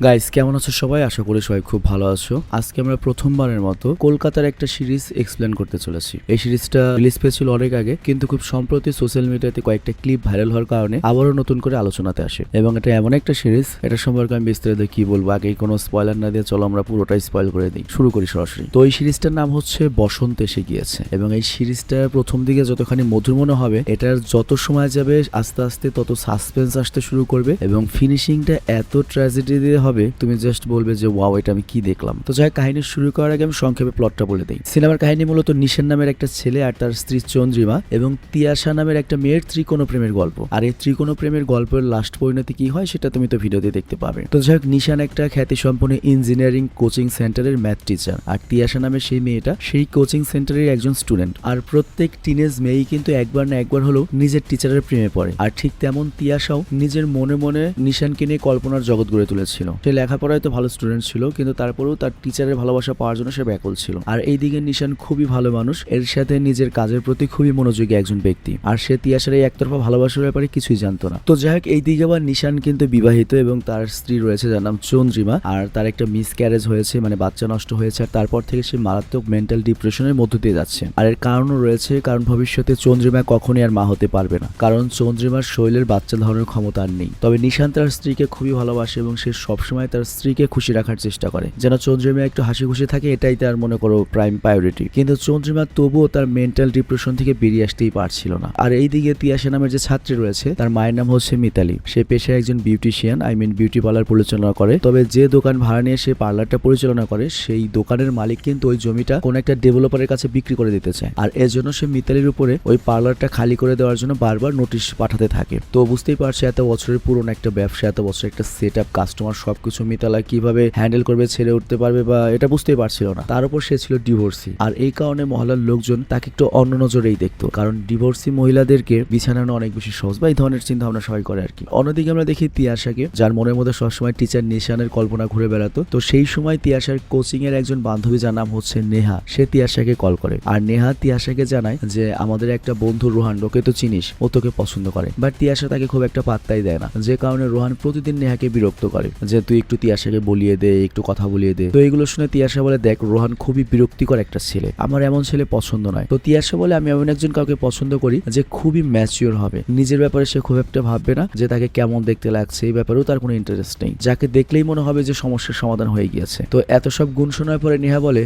Guys কেমন আছো সবাই? আশা করি সবাই খুব ভালো আছো। আজকে আমরা প্রথমবারের মতো কলকাতার একটা সিরিজ এক্সপ্লেন করতে চলেছি। এই সিরিজটা রিলিজ পেয়েছিল অনেক আগে, কিন্তু খুব সম্প্রতি সোশ্যাল মিডিয়াতে কয়েকটা ক্লিপ ভাইরাল হওয়ার কারণে আবারও নতুন করে আলোচনাতে আসে। এবং এটা এমন একটা সিরিজ, এটা সম্পর্কে আমি বিস্তারিত কি বলবো, আগে কোনো স্পয়লার না দিয়ে চলো আমরা পুরোটাই স্পয়েল করে দিই। শুরু করি সরাসরি। তো এই সিরিজটার নাম হচ্ছে বসন্ত এসে গিয়েছে, এবং এই সিরিজটা প্রথম দিকে যতখানি মধুর মনে হবে, এটার যত সময় যাবে আস্তে আস্তে তত সাসপেন্স আসতে শুরু করবে, এবং ফিনিশিংটা এত ট্র্যাজেডি দিয়ে হবে তুমি জাস্ট বলবে যে ওয়াও, এটা আমি কি দেখলাম। তো যাই কাহিনী শুরু করার আগে আমি সংক্ষেপে প্লটটা বলে দিই। সিনেমার কাহিনী মূলত নিশান নামের একটা ছেলে আর তার স্ত্রী চন্দ্রিমা এবং তিয়াশা নামের একটা মেয়ের ত্রিকোণ প্রেমের গল্প। আর এই ত্রিকোণ প্রেমের গল্পের লাস্ট পরিণতি কি হয় সেটা তুমি তো ভিডিওতে দেখতে পাবে। তো যাই হোক, নিশান একটা খ্যাতিসম্পন্ন ইঞ্জিনিয়ারিং কোচিং সেন্টারের ম্যাথ টিচার, আর তিয়াশা নামের সেই মেয়েটা সেই কোচিং সেন্টারের একজন স্টুডেন্ট। আর প্রত্যেক টিনেজ মেয়েই কিন্তু একবার না একবার হলো নিজের টিচারের প্রেমে পড়ে। আর ঠিক তেমন তিয়াশাও নিজের মনে মনে নিশানকে নিয়ে কল্পনার জগৎ গড়ে তুলেছিল। সে লেখাপড়ায় তো ভালো স্টুডেন্ট ছিল, কিন্তু তারপরেও তার টিচারের ভালোবাসা পাওয়ার জন্য সে ব্যাকুল ছিল। আর এইদিকে নিশান খুবই ভালো মানুষ, এর সাথে নিজের কাজের প্রতি খুবই মনোযোগী একজন ব্যক্তি। আর সে তিয়াশার এই একতরফা ভালোবাসার ব্যাপারে কিছুই জানতো না। তো যাই হোক, এইদিকে আবার নিশান কিন্তু বিবাহিত এবং তার স্ত্রী রয়েছে যার নাম চন্দ্রিমা। আর তার একটা মিসক্যারেজ হয়েছে, মানে বাচ্চা নষ্ট হয়েছে। আর তারপর থেকে সে মারাত্মক মেন্টাল ডিপ্রেশনের মধ্য দিয়ে যাচ্ছে। আর এর কারণও রয়েছে, কারণ ভবিষ্যতে চন্দ্রিমা কখনই আর মা হতে পারবে না, কারণ চন্দ্রিমার শরীরের বাচ্চা ধারণের ক্ষমতা আর নেই। তবে নিশান তার স্ত্রীকে খুবই ভালোবাসে এবং সে সবসময় তার স্ত্রীকে খুশি রাখার চেষ্টা করে, যেন চন্দ্রিমা একটু হাসি খুশি থাকে, এটাই তার মনে করো প্রাইম প্রায়োরিটি। কিন্তু চন্দ্রিমা তবুও তার মেন্টাল ডিপ্রেশন থেকে বেরিয়ে আসতেই পারছিল না। আর এইদিকে তিয়াশা নামের যে ছাত্রী রয়েছে, তার মায়ের নাম হচ্ছে মিতালি। সে পেশায় একজন বিউটিশিয়ান, বিউটি পার্লার পরিচালনা করে। তবে যে দোকান ভাড়া নিয়ে সে পার্লারটা পরিচালনা করে, সেই দোকানের মালিক কিন্তু ওই জমিটা কোন একটা ডেভেলপারের কাছে বিক্রি করে দিতে চায়। আর এর জন্য সে মিতালির উপরে ওই পার্লারটা খালি করে দেওয়ার জন্য বারবার নোটিশ পাঠাতে থাকে। তো বুঝতেই পারছে এত বছরের পুরনো একটা ব্যবসা, এত বছরের একটা সেট আপ, কাস্টমার সবকিছু মিতালা কিভাবে হ্যান্ডেল করবে, ছেড়ে উঠতে পারবে বা এটা বুঝতেই পারছিল না। তার উপর সে ছিল ডিভোর্সি, আর এই কারণে মহল্লার লোকজন তাকে একটু অন্য নজরেই দেখতো, কারণ ডিভোর্সি মহিলাদেরকে বিছানানো অনেক বেশি সহজ বা এই ধরনের চিন্তা ভাবনা সবাই করে আর কি। অন্যদিকে আমরা দেখি তিয়াশাকে, যার মনের মধ্যে সবসময় টিচার নিশানের কল্পনা ঘুরে বেড়াতো। তো সেই সময় তিয়াশার কোচিং এর একজন বান্ধবী যার নাম হচ্ছে নেহা, সে তিয়াশাকে কল করে। আর নেহা তিয়াশাকে জানায় যে আমাদের একটা বন্ধু রোহান, ওকে তো চিনিস, ও তোকে পছন্দ করে। বাট তিয়াশা তাকে খুব একটা পাত্তাই দেয় না, যে কারণে রোহান প্রতিদিন নেহাকে বিরক্ত করে যে তুই একটু তিয়াশাকে বলিয়ে দে, একটু কথা বলিয়ে দে। তো এগুলো শুনে তিয়াশা বলে, দেখ রোহান খুবই বিরক্তিকর একটা ছেলে, আমার এমন ছেলে পছন্দ নয়। তো তিয়াশা বলে, আমি এমন একজন কাউকে পছন্দ করি যে খুবই ম্যাচিওর হবে, নিজের ব্যাপারে সে খুব একটা ভাববে না, যে তাকে কেমন দেখতে লাগছে এই ব্যাপারেও তার কোনো ইন্টারেস্ট নেই, যাকে দেখলেই মনে হবে যে সমস্যার সমাধান হয়ে গিয়েছে। তো এত সব গুণ শোনার পরে নেহা বলে,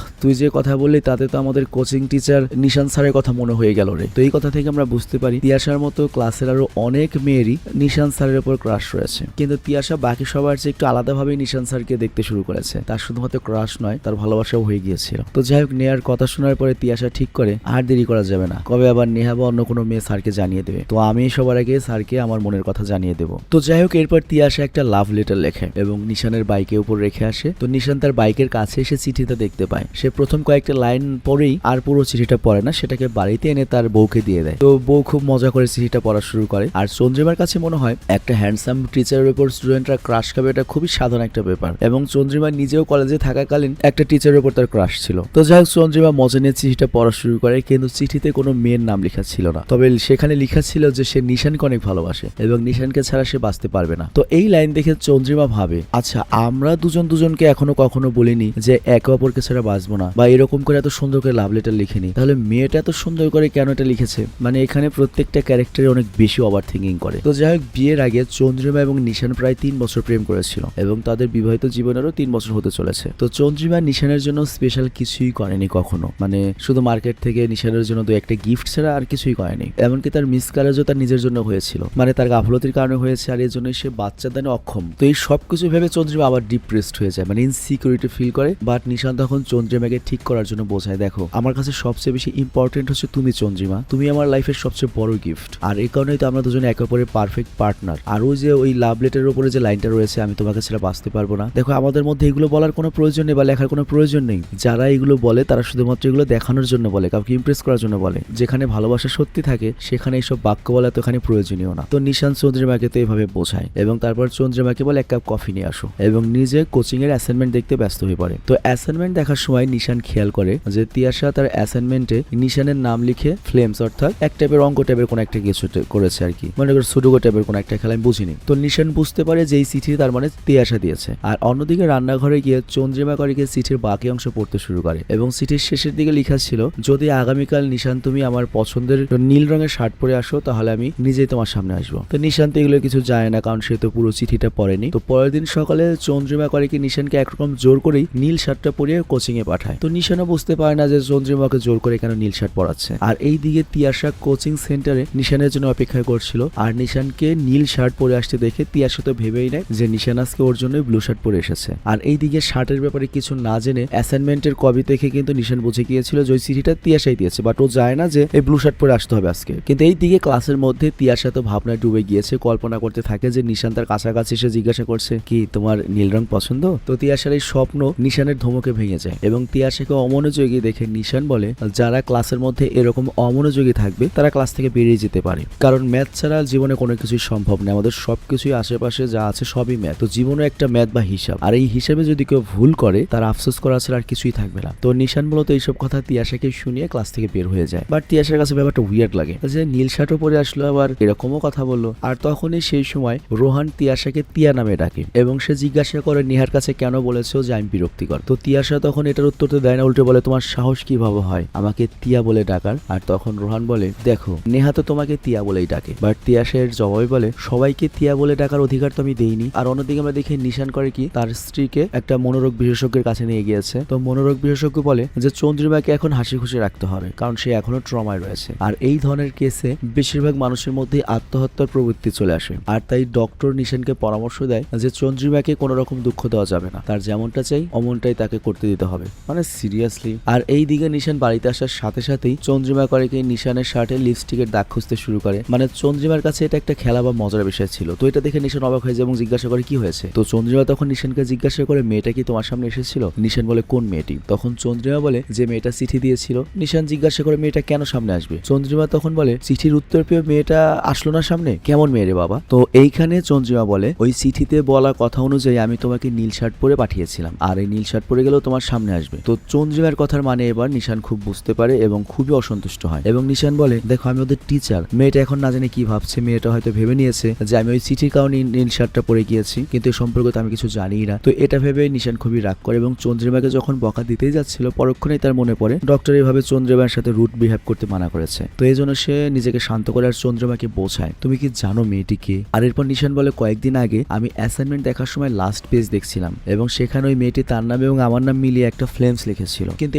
তুই যে কথা বললি তাতে তো আমাদের কোচিং টিচার নিশান স্যারের কথা মনে হয়ে গেল রে। তো এই কথা থেকে আমরা বুঝতে পারি তিয়াশার মতো ক্লাসের আরো অনেক মেয়েরই নিশান স্যারের উপর ক্রাশ রয়েছে, কিন্তু তিয়াশা বাকি সবার চেয়ে একটু আলাদাভাবে নিশান স্যারকে দেখতে শুরু করেছে। তার শুধুমাত্র ক্রাশ নয়, তার ভালোবাসাও হয়ে গিয়েছিল। তো যাই হোক, নেহার কথা শোনার পরে তিয়াশা ঠিক করে আর দেরি করা যাবে না, কবে আবার নেহা বা অন্য কোনো মেয়ে স্যারকে জানিয়ে দেবে। তো আমি সবার আগে স্যারকে আমার মনের কথা জানিয়ে দেবো। তো যাই হোক, এরপর তিয়াশা একটা লাভ লেটার লেখে এবং নিশানের বাইকের উপর রেখে আসে। তো নিশান তার বাইকের কাছে এসে চিঠিটা দেখতে পায়। সে প্রথম কয়েকটা লাইন পরেই আর পুরো চিঠিটা পড়ে না, সেটাকে বাড়িতে এনে তার বউকে দিয়ে দেয়। তো বউ খুব মজা করে চিঠিটা পড়া শুরু করে। আর চন্দ্রিমার কাছে মনে হয় একটা হ্যান্ডসাম টিচারের উপর স্টুডেন্টরা ক্রাশ খাবে, এটা খুবই সাধারণ একটা ব্যাপার। এবং চন্দ্রিমা নিজেও কলেজে থাকাকালীন একটা টিচারের উপর তার ক্রাশ ছিল। তো যাই হোক, চন্দ্রিমা মজা নিয়ে চিঠিটা পড়া শুরু করে, কিন্তু চিঠিতে কোনো মেয়ের নাম লেখা ছিল না। তবে সেখানে লেখা ছিল যে সে নিশানকে অনেক ভালোবাসে এবং নিশানকে ছাড়া সে বাঁচতে পারবে না। তো এই লাইন দেখে চন্দ্রিমা ভাবে, আচ্ছা আমরা দুজনকে এখনো কখনো বলিনি যে একে অপরকে ছাড়া বাঁচবো না, বা এরকম করে এত সুন্দর করে লাভ লেটার লিখিনি, তাহলে মেয়েটা এত সুন্দর করে কেন এটা লিখেছে? মানে এখানে প্রত্যেকটা ক্যারেক্টারে অনেক বেশি ওভার থিঙ্কিং করে। তো যাই হোক, বিয়ের আগে চন্দ্রিমা এবং নিশান প্রায় 3 বছর প্রেম করেছিল এবং তাদের বিবাহিত জীবনেরও 3 বছর হতে চলেছে। তো চন্দ্রিমা নিশানের জন্য স্পেশাল কিছুই করেনি কখনো, মানে শুধু মার্কেট থেকে নিশানের জন্য 2-1টা গিফট ছাড়া আর কিছুই করেনি। এমনকি তার মিস ক্যারেজও তার নিজের জন্য হয়েছিল, মানে তার গাফলতির কারণে হয়েছে, আর এর জন্য সে বাচ্চা দানে অক্ষম। তো এই সবকিছু ভেবে চন্দ্রিমা আবার ডিপ্রেসড হয়ে যায়, মানে ইনসিকিউরিটি ফিল করে। বাট নিশান তখন চন্দ্রিমাকে ঠিক করার জন্য বোঝায়, দেখো আমার কাছে সবচেয়ে বেশি ইম্পর্টেন্ট হচ্ছে তুমি চন্দ্রিমা, তুমি আমার লাইফের সবচেয়ে বড় গিফট। আর এই কারণেই তো আমরা দুজনে একে অপরের পারফেক্ট পার্টনার। আর ওই লাভ লেটারের উপরে যে লাইনটা রয়েছে, আমি তোমাকে ছাড়া বাঁচতে পারবো না, দেখো আমাদের মধ্যে এগুলো বলার কোনো প্রয়োজন নেই বা লেখার কোনো প্রয়োজন নেই। যারা এগুলো বলে তারা শুধুমাত্র এগুলো দেখানোর জন্য বলে, কাউকে ইমপ্রেস করার জন্য বলে। যেখানে ভালোবাসা সত্যি থাকে সেখানে এইসব বাক্য বলা তো এখানে প্রয়োজনীয় না। তো নিশান চন্দ্রিমাকে তো এইভাবে বোঝায় এবং তারপর চন্দ্রিমাকে বলে 1 কাপ কফি নিয়ে আসো, এবং নিজে কোচিং এর অ্যাসাইনমেন্ট দেখতে ব্যস্ত হয়ে পড়ে। তো অ্যাসাইনমেন্ট দেখার সময় নিশান খেয়াল করে যে তিয়াশা তার অ্যাসাইনমেন্টে নিশানের নাম লিখে ফ্লেমস, অর্থাৎ এক টাইপের অঙ্ক টাইপের কোন একটা কিছু করেছে আর কি, মনে করো সুডোকো টাইপের কোন একটা খেলা, আমি বুঝিনি। তো নিশান বুঝতে পারে যে এই চিঠি তার মানে তিয়াশা দিয়েছে। আর অন্যদিকে রান্নাঘরে গিয়ে চন্দ্রিমা করে গিয়ে চিঠির বাকি অংশ পড়তে শুরু করে এবং চিঠির শেষের দিকে লেখা ছিল, যদি আগামীকাল নিশান তুমি আমার পছন্দের নীল রঙের শার্ট পরে আসো তাহলে আমি নিজেই তোমার সামনে আসবো। তো নিশান্ত এগুলো কিছু যায় না, কারণ সে তো পুরো চিঠিটা পড়েনি। তো পরের দিন সকালে চন্দ্রিমা করে কি নিশানকে একরকম জোর করেই নীল শার্টটা পরিয়ে কোচিং এ পাঠায়। তো নিশানও বুঝতে পারে না যে চন্দ্রিমাকে জোর করে কেন নীল শার্ট পরাচ্ছে। আর এই দিকে তিয়াশা কোচিং সেন্টারে নিশানের জন্য অপেক্ষা করছিল, আর নিশানকে নীল শার্ট পরে আসতে দেখে তিয়াশা তো ভেবেই নেয় যে নিশান আজকে ওর জন্য ব্লু শার্ট পরে এসেছে। আর এই দিকে শার্টের ব্যাপারে কিছু না জেনে অ্যাসাইনমেন্টের কপি দেখে কিন্তু নিশান বুঝে গিয়েছিল যে ওই চিঠিটা তিয়াশাই দিয়েছে, বাট ও যায় না যে এই ব্লু শার্ট পরে আসতে হবে আজকে। কিন্তু এই দিকে ক্লাসের মধ্যে তিয়াশা তো ভাবনায় ডুবে গিয়েছে, কল্পনা করতে থাকে যে নিশান তার কাছাকাছি এসে জিজ্ঞাসা করছে, কি তোমার নীল রং পছন্দ? তো তিয়াশার এই স্বপ্ন নিশানের ধমকে ভেঙে যায় এবং তিয়াশাকে অমনোযোগী দেখে নিশান বলে, যারা ক্লাসের মধ্যে এরকম অমনোযোগী থাকবে তারা ক্লাস থেকে বেরিয়ে যেতে পারে, কারণ ম্যাথ ছাড়া জীবনে কোনো কিছুই সম্ভব না। আমাদের সবকিছুই আশেপাশে যা আছে সবই ম্যাথ। তো জীবনে একটা ম্যাথ বা হিসাব, আর এই হিসাবে যদি কেউ ভুল করে তার আফসোস করা ছাড়া আর কিছুই থাকবে না। তো নিশান মূলত এইসব কথা তিয়াশাকে শুনিয়ে ক্লাস থেকে বের হয়ে যায়। বাট তিয়াশার কাছে ব্যাপারটা উইয়ার্ড লাগে যে নীল শার্টও পরে আসলো, আবার এরকমও কথা বললো। আর তখনই সেই সময় রোহান তিয়াশাকে তিয়া নামে ডাকে এবং সে জিজ্ঞাসা করে নেহার কাছে কেন বলেছো যে আমি বিরক্তিকর। তো তিয়াশা তখন এটার উত্তর তো দেয় না, উল্টে বলে, তোমার সাহস কিভাবে হয় আমাকে তিয়া বলে ডাকার? আর তখন রোহান বলে, দেখো নেহা তো তোমাকে তিয়া বলেই ডাকে। বাট তিয়াশা এর জবাবে বলে, সবাইকে তিয়া বলে ডাকার অধিকার তো আমি দেইনি। আর অন্যদিকে আমরা দেখি নিশান করে কি তার স্ত্রীকে একটা মনোরোগ বিশেষজ্ঞের কাছে নিয়ে গিয়েছে। তো মনোরোগ বিশেষজ্ঞ বলে যে চন্দ্রিমাকে এখন হাসি খুশি রাখতে হবে, কারণ সে এখনো ট্রমায় রয়েছে। আর এই ধরনের কেসে বেশিরভাগ মানুষের মধ্যে আত্মহত্যার প্রবৃত্তি চলে আসে। আর তাই ডক্টর নিশানকে পরামর্শ দেয় যে চন্দ্রিমাকে কোনো রকম দুঃখ দেওয়া যাবে না, তার যেমনটা চাই অমনটাই তাকে করতে দিতে হবে, মানে সিরিয়াসলি। আর এই দিকে নিশান বাড়িতে আসার সাথে সাথেই চন্দ্রিমা করে কি নিশানের শার্টে লিপস্টিকের দাগ খুঁজতে শুরু করে। মানে চন্দ্রিমার কাছে এটা একটা খেলা বা মজার বিষয় ছিল। তো এটা দেখে নিশান অবাক হয়ে যায় এবং জিজ্ঞাসা করে কি হয়েছে। তো চন্দ্রিমা তখন নিশানকে জিজ্ঞাসা করে, মেয়েটা কি তোমার সামনে এসেছিল? নিশান বলে, কোন মেয়েটি? তখন চন্দ্রিমা বলে যে মেয়েটা চিঠি দিয়েছিল। নিশান জিজ্ঞাসা করে, মেয়েটা কেন সামনে আসবে? চন্দ্রিমা তখন বলে, চিঠির উত্তর পেয়ে মেয়েটা আসলো না সামনে, কেমন মেয়ে রে বাবা? তো এইখানে চন্দ্রিমা বলে, ওই চিঠিতে বলা কথা অনুযায়ী আমি তোমাকে নীল শার্ট পরে পাঠিয়েছিলাম, আর এই নীল শার্ট পরে গেলেও তোমার সামনে আসবে। তো চন্দ্রিমার কথার মানে এবার নিশান খুব বুঝতে পারে এবং খুবই অসন্তুষ্ট হয় এবং নিশান বলে, দেখো আমি ওদের টিচার, মেয়েটা এখন না জানি কি ভাবছে, মেয়েটা হয়তো ভেবে নিয়েছে যে আমি ওই চিঠির কারণে নীল শার্টটা পরে গিয়েছি, কিন্তু এই সম্পর্কে তো আমি কিছু জানি না। তো এটা ভেবে নিশান খুবই রাগ করে এবং চন্দ্রিমাকে যখন বকা দিতেই যাচ্ছিল পরক্ষণেই তার মনে পড়ে ডক্টর এইভাবে চন্দ্রিমার সাথে রুট বিহেভ করতে মানা করেছে। তো এই জন্য সে নিজেকে শান্ত করে আর চন্দ্রিমাকে বোঝায়, তুমি কি জানো মেয়েটিকে? আর এরপর নিশান বলে, কয়েকদিন আগে আমি অ্যাসাইনমেন্ট দেখার সময় লাস্ট পেজ দেখছিলাম এবং সেখানে ওই মেয়েটি তার নাম এবং আমার নাম মিলিয়ে একটা ফ্লেমস লিখেছিল। কিন্তু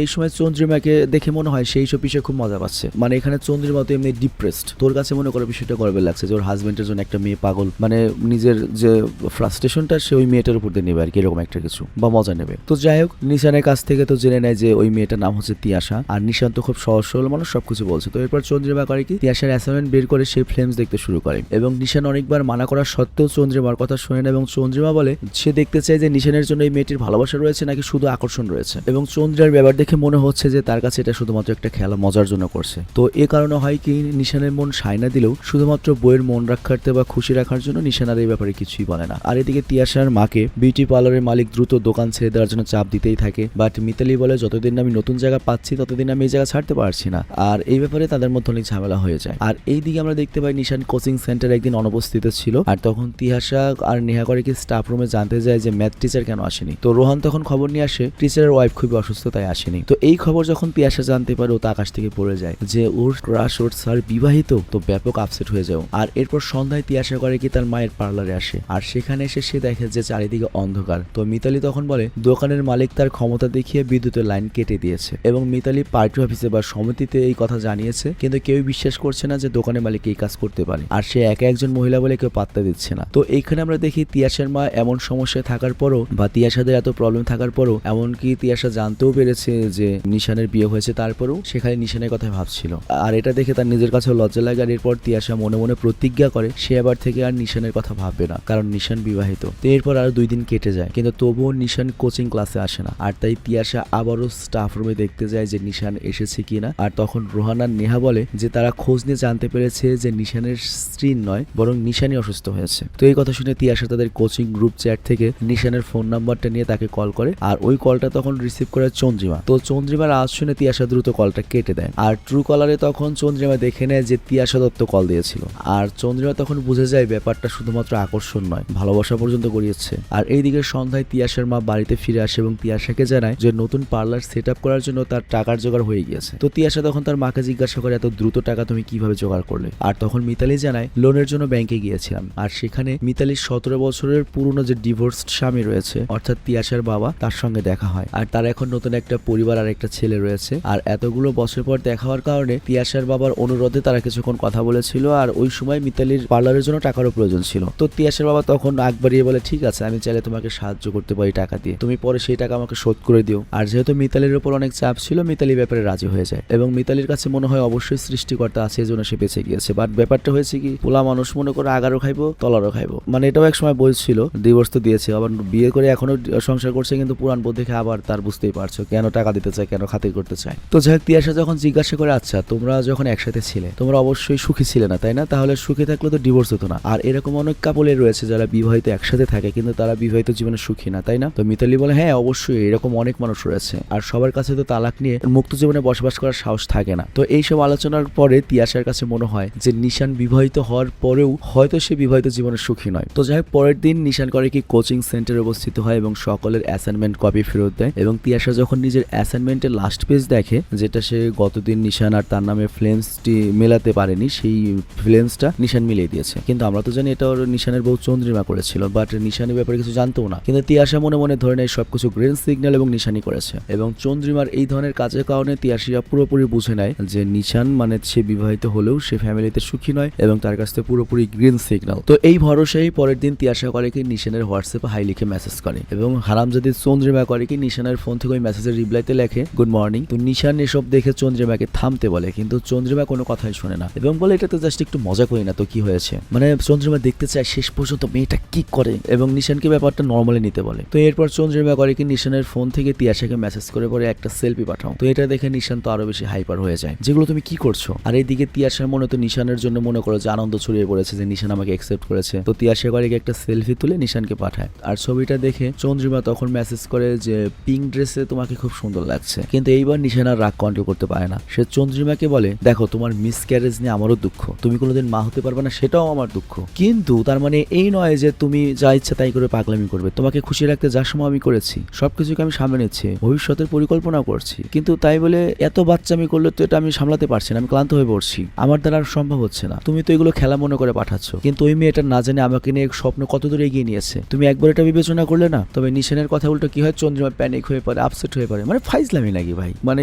এই সময় চন্দ্রিমাকে দেখে মনে হয় সেই সব বিষয়ে খুব মজা পাচ্ছে। মানে এখানে চন্দ্রিমা তো এমনি ডিপ্রেসড, তোর কাছে মনে করে বিষয়টা গর্বের লাগছে যে ওর হাজবেন্ডের জন্য একটা মেয়ে পাগল, মানে নিজের যে ফ্রাস্ট্রেশনটা সে ওই মেয়েটার উপর দিয়ে নেবে আর কি, এরকম একটা কিছু বা মজা নেবে। তো যাই হোক, নিশানের কাছ থেকে তো জেনে নেয় যে ওই মেয়েটার নাম হচ্ছে তিয়াশা, আর নিশান তো খুব সহজ সরল মানুষ, সবকিছু বলছে। তো এরপর চন্দ্রিমা করে কি তিয়াশার অ্যাসাইনমেন্ট বের করে সেই ফ্লেমস দেখতে শুরু করে এবং নিশান অনেকবার মানা করা সত্ত্বেও চন্দ্রিমার কথা শুনে না এবং চন্দ্রিমা বলে সে দেখতে চায় যে নিশানের জন্য এই মেয়েটির ভালোবাসা রয়েছে নাকি শুধু আকর্ষণ রয়েছে, এবং চন্দ্রিমার ব্যাপার দেখে মনে হচ্ছে যে তার কাছে এটা শুধুমাত্র একটা খেলা মজার জন্য করছে। তো এ কারণে হয় কি নিশানের মন সায়না দিলেও শুধুমাত্র বইয়ের মন রাখাতে বা খুশি রাখার জন্য নিশান আর এই ব্যাপারে কিছুই বলে না। আর এদিকে তিয়াশার মাকে বিউটি পার্লারের মালিক দ্রুত দোকান ছেড়ে দেওয়ার জন্য চাপ দিতেই থাকে, বাট মিতালি বলে যতদিন আমি নতুন জায়গা পাচ্ছি ততদিন আমি এই জায়গা ছাড়তে পারছি না। আর এই ব্যাপারে তাদের মধ্যে অনেক ঝামেলা হয়ে যায়। আর এই দিকে আমরা দেখতে পাই নিশান কোচিং সেন্টারে একদিন অনুপস্থিত ছিল, আর তখন তিয়াশা আর নেহা করে কি স্টাফ রুমে জানতে যায় যে ম্যাথ টিচার কেন আসেনি। তো রোহান তখন খবর নিয়ে আসে টিচারের ওয়াইফ খুবই অসুস্থ তাই আসেনি। তো এই খবর যখন তিয়াশা জানতে পারে ও তো আকাশ থেকে পড়ে যায় যে ওর ক্রাশ ওর স্যার বিবাহিত। তো ব্যাপক আপসেট হয়ে যায়। আর এরপর সন্ধ্যায় তিয়াশা করে কি তার মায়ের পার্লারে আসে, আর সেখানে এসে সে দেখে যে চারিদিকে অন্ধকার। তো মিতালি তখন বলে দোকানের মালিক তার ক্ষমতা দেখিয়ে বিদ্যুতের লাইন কেটে দিয়েছে এবং মিতালি পার্টি অফিসে বা সমিতিতে এই কথা জানিয়েছে, কিন্তু কেউ বিশ্বাস করছে না যে দোকানের মালিক এই কাজ করতে পারে, আর সে একা একজন মহিলা বলে কেউ পাত্তা দিচ্ছে না। তো এইখানে আমরা দেখি তিয়াশার মা এমন সমস্যায় থাকার পরও বা তিয়াশাদের এত প্রবলেম থাকার পরও, এমনকি তিয়াশা জানতেও পেরেছে যে নিশানের বিয়ে হয়েছে, তারপরেও সেখানে নিশানের কথা ভাবছিল। আর এটা দেখে তার নিজের কাছেও লজ্জা লাগে। আর এরপর তিয়াশা মনে মনে প্রতিজ্ঞা করে সে এবার থেকে আর নিশানের কথা ভাববে না, কারণ নিশান বিবাহিত। তো এরপর আরো 2 দিন কেটে যায়, কিন্তু তবুও নিশান কোচিং ক্লাসে আসে না। আর তাই তিয়াশা আবারও স্টাফ রুমে দেখতে যায় যে নিশান এসেছে কিনা। আর তখন রোহান আর নেহা বলে যে তারা খোঁজ নিয়ে জানতে পেরেছে যে নিশানের স্ত্রী নয় বরং নিশানই অসুস্থ হয়েছে। তো এই কথা শুনে তিয়াশা তাদের কোচিং গ্রুপ চ্যাট থেকে নিশানের ফোন নাম্বারটা নিয়ে তাকে কল করে, আর ওই কলটা তখন রিসিভ করে চন্দ্রিমা। তো চন্দ্রিমার আওয়াজ শুনে তিয়াশা দ্রুত কলটা কেটে দেয়। আর ট্রু কলারে তখন চন্দ্রিমা দেখে নেয় যে তিয়াশা দত্ত কল দিয়েছিল। আর চন্দ্রিমা তখন বুঝে যায় ব্যাপারটা শুধুমাত্র আকর্ষণ নয়, ভালোবাসা পর্যন্ত গড়িয়েছে। আর এইদিকে সন্ধ্যায় তিয়াশার মা বাড়িতে ফিরে আসে এবং তিয়াশাকে জানায় যে নতুন পার্লার সেট আপ করার জন্য তার টাকার জোগাড় হয়ে গিয়েছে। তো তিয়াশা তখন তার মাকে জিজ্ঞাসা করে এত দ্রুত টাকা তুমি কিভাবে জোগাড় করলে? আর তখন মিতালি জানায় লোনের জন্য ব্যাংকে গিয়েছিলাম, আর সেখানে মিতালির 17 বছরের পুরনো যে ডিভোর্সড স্বামী রয়েছে অর্থাৎ তিয়াশার বাবা, তার সঙ্গে দেখা হয়। আর তার এখন নতুন একটা পরিবার আর একটা ছেলে রয়েছে। আর এতগুলো বছর পর দেখা হওয়ার কারণে তিয়াশার বাবার অনুরোধে তারা কিছুক্ষণ কথা বলেছিল। আর ওই সময় মিতালির পার্লারের জন্য টাকারও প্রয়োজন ছিল। তো তিয়াশার বাবা তখন আগ বাড়িয়ে বলে ঠিক আছে, আমি চাইলে তোমাকে সাহায্য করতে পারি টাকা দিয়ে, তুমি পরে সেই টাকা আমাকে শোধ করে দিও। আর যেহেতু মিতালির উপর অনেক চাপ ছিল, মিতালি ব্যাপারে রাজি হয়ে যায় এবং মিতালির কাছে মনে হয় অবশ্যই সৃষ্টিকর্তা আছে, এই জন্য সে বেঁচে গিয়েছে। বাট ব্যাপারটা হয়েছে কি, পোলা মানুষ মনে করে আগারও খাইবো তলারও খাইবো, মানে এটাও এক সময় বলছিল। ডিভোর্স তো দিয়েছে, আবার বিয়ে করে এখনো সংসার করছে, কিন্তু পুরান বউ দেখে আবার তার বুঝতেই পারছো কেন টাকা দিতে চায়, কেন খাতির করতে চায়। তো যাই হোক, তিয়াশা যখন জিজ্ঞাসা করে আচ্ছা তোমরা যখন একসাথে ছিলে তোমরা অবশ্যই সুখী ছিলে না তাই না? তাহলে সুখী থাকলে তো ডিভোর্স হতো না। আর এরকম অনেক কাপলে রয়েছে যারা বিবাহিত একসাথে থাকে কিন্তু তারা বিবাহিত জীবনে সুখী না, তাই না? তো মিতালি বলে হ্যাঁ অবশ্যই এরকম অনেক মানুষ রয়েছে, আর সবার কাছে তো তালাক নিয়ে মুক্ত জীবনে বসবাস করার সাহস থাকে না। তো এইসব আলোচনার পরে তিয়াশার কাছে মনে হয় যে নিশান বিবাহিত হওয়ার পরেও হয়তো সে বিবাহিত জীবনে সুখী নয়। তো যাই হোক, পরের দিন নিশান করে কি কোচিং সেন্টারে উপস্থিত হয় এবং সকলের অ্যাসাইনমেন্ট কপি ফেরত দেয়। এবং তিয়াশা যখন নিজের অ্যাসাইনমেন্টের লাস্ট পেজ দেখে, যেটা সে গতদিন নিশান আর তার নামে ফ্লেন্সটি মেলাতে পারেনি, সেই ফ্লেন্সটা নিশান মিলিয়ে দিয়েছে। কিন্তু আমরা তো জানি এটা ওর নিশানের বউ চন্দ্রিমা করেছিল, বাট নিশানের ব্যাপারে কিছু জানতো না। কিন্তু তিয়াশা মনে মনে ধরে নেয় সবকিছু গ্রিন সিগন্যাল এবং নিশানই করেছে। এবং চন্দ্রিমার এই ধরনের কাজের কারণে তিয়াশিয়া পুরোপুরি বুঝে নেয় যে নিশান মানে সে বিবাহিত হলেও সে ফ্যামিলিতে সুখী নয় এবং তার কাছ থেকে পুরোপুরি গ্রিন সিগন্যাল। তো এই ভরসায় পরের দিন তিয়াশা করে কি নিশানের হোয়াটসঅ্যাপে হাই লিখে মেসেজ করে এবং হারামজাদি চন্দ্রিমা করে কি নিশানের ফোন থেকে ওই মেসেজের রিপ্লাইতে লেখে গুড মর্নিং। তো নিশান এসব দেখে চন্দ্রিমাকে থামতে বলে, কিন্তু চন্দ্রিমা কোনো কথাই শোনে না এবং বলে এটা তো জাস্ট একটু মজা করি না, তো কি হয়েছে? মানে চন্দ্রিমা দেখতে চায় শেষ পর্যন্ত মেয়েটা কি করে এবং নিশানকে ব্যাপারটা নর্মালি নিতে বলে। তো এরপর চন্দ্রিমা করে কি নিশানের ফোন থেকে তিয়াশাকে মেসেজ করে পরে একটা সেলফি পাঠাও। তো এটা দেখে নিশান তো আরো বেশি হাইপার হয়ে যায়, যেগুলো তুমি কি করছো? আর এইদিকে তিয়াশার মনে তো নিশানের জন্য মনে করো যে আনন্দ ছড়িয়ে পড়েছে যে নিশান আমাকে অ্যাকসেপ্ট করেছে। তো তিয়াশা করে একটা সেলফি তুলে নিশানকে পাঠায়। আর ছবিটা দেখে চন্দ্রিমা তখন মেসেজ করে যে পিঙ্ক ড্রেসে তোমাকে খুব সুন্দর লাগছে। কিন্তু এইবার নিশান আর রাগ কন্ট্রোল করতে পারে না, সে চন্দ্রিমাকে বলে দেখো তোমার মিস ক্যারেজ নিয়ে আমারও দুঃখ, তুমি কোনোদিন মা হতে পারবে না সেটাও আমার দুঃখ, কিন্তু তার মানে এই নয় যে তুমি যা ইচ্ছা তাই করে পাগলামি করবে। তোমাকে খুশি রাখতে যা সময় আমি করেছি সবকিছুকে আমি সামনে নিচ্ছি, ভবিষ্যতের পরিকল্পনা করছি, কিন্তু তাই বলে এত বাচ্চামি করলে তো এটা আমি সামলাতে পারছি না, আমি ক্লান্ত হয়ে পড়ছি, আমার দ্বারা আর সম্ভব হচ্ছে না। তুমি তো এগুলো খেলা মনে করে পাঠাচ্ছ, কিন্তু ওই মেয়েটা না জানে আমাকে নিয়ে স্বপ্ন কত দূর এগিয়ে নিয়েছে, তুমি একবার এটা বিবেচনা করলে না? তবে নিশানের কথা উল্টো কি হয়, চন্দ্রিমা প্যানিক হয়ে পড়ে, আপসেট হয়ে পড়ে। মানে ফাইজলামি নাকি ভাই? মানে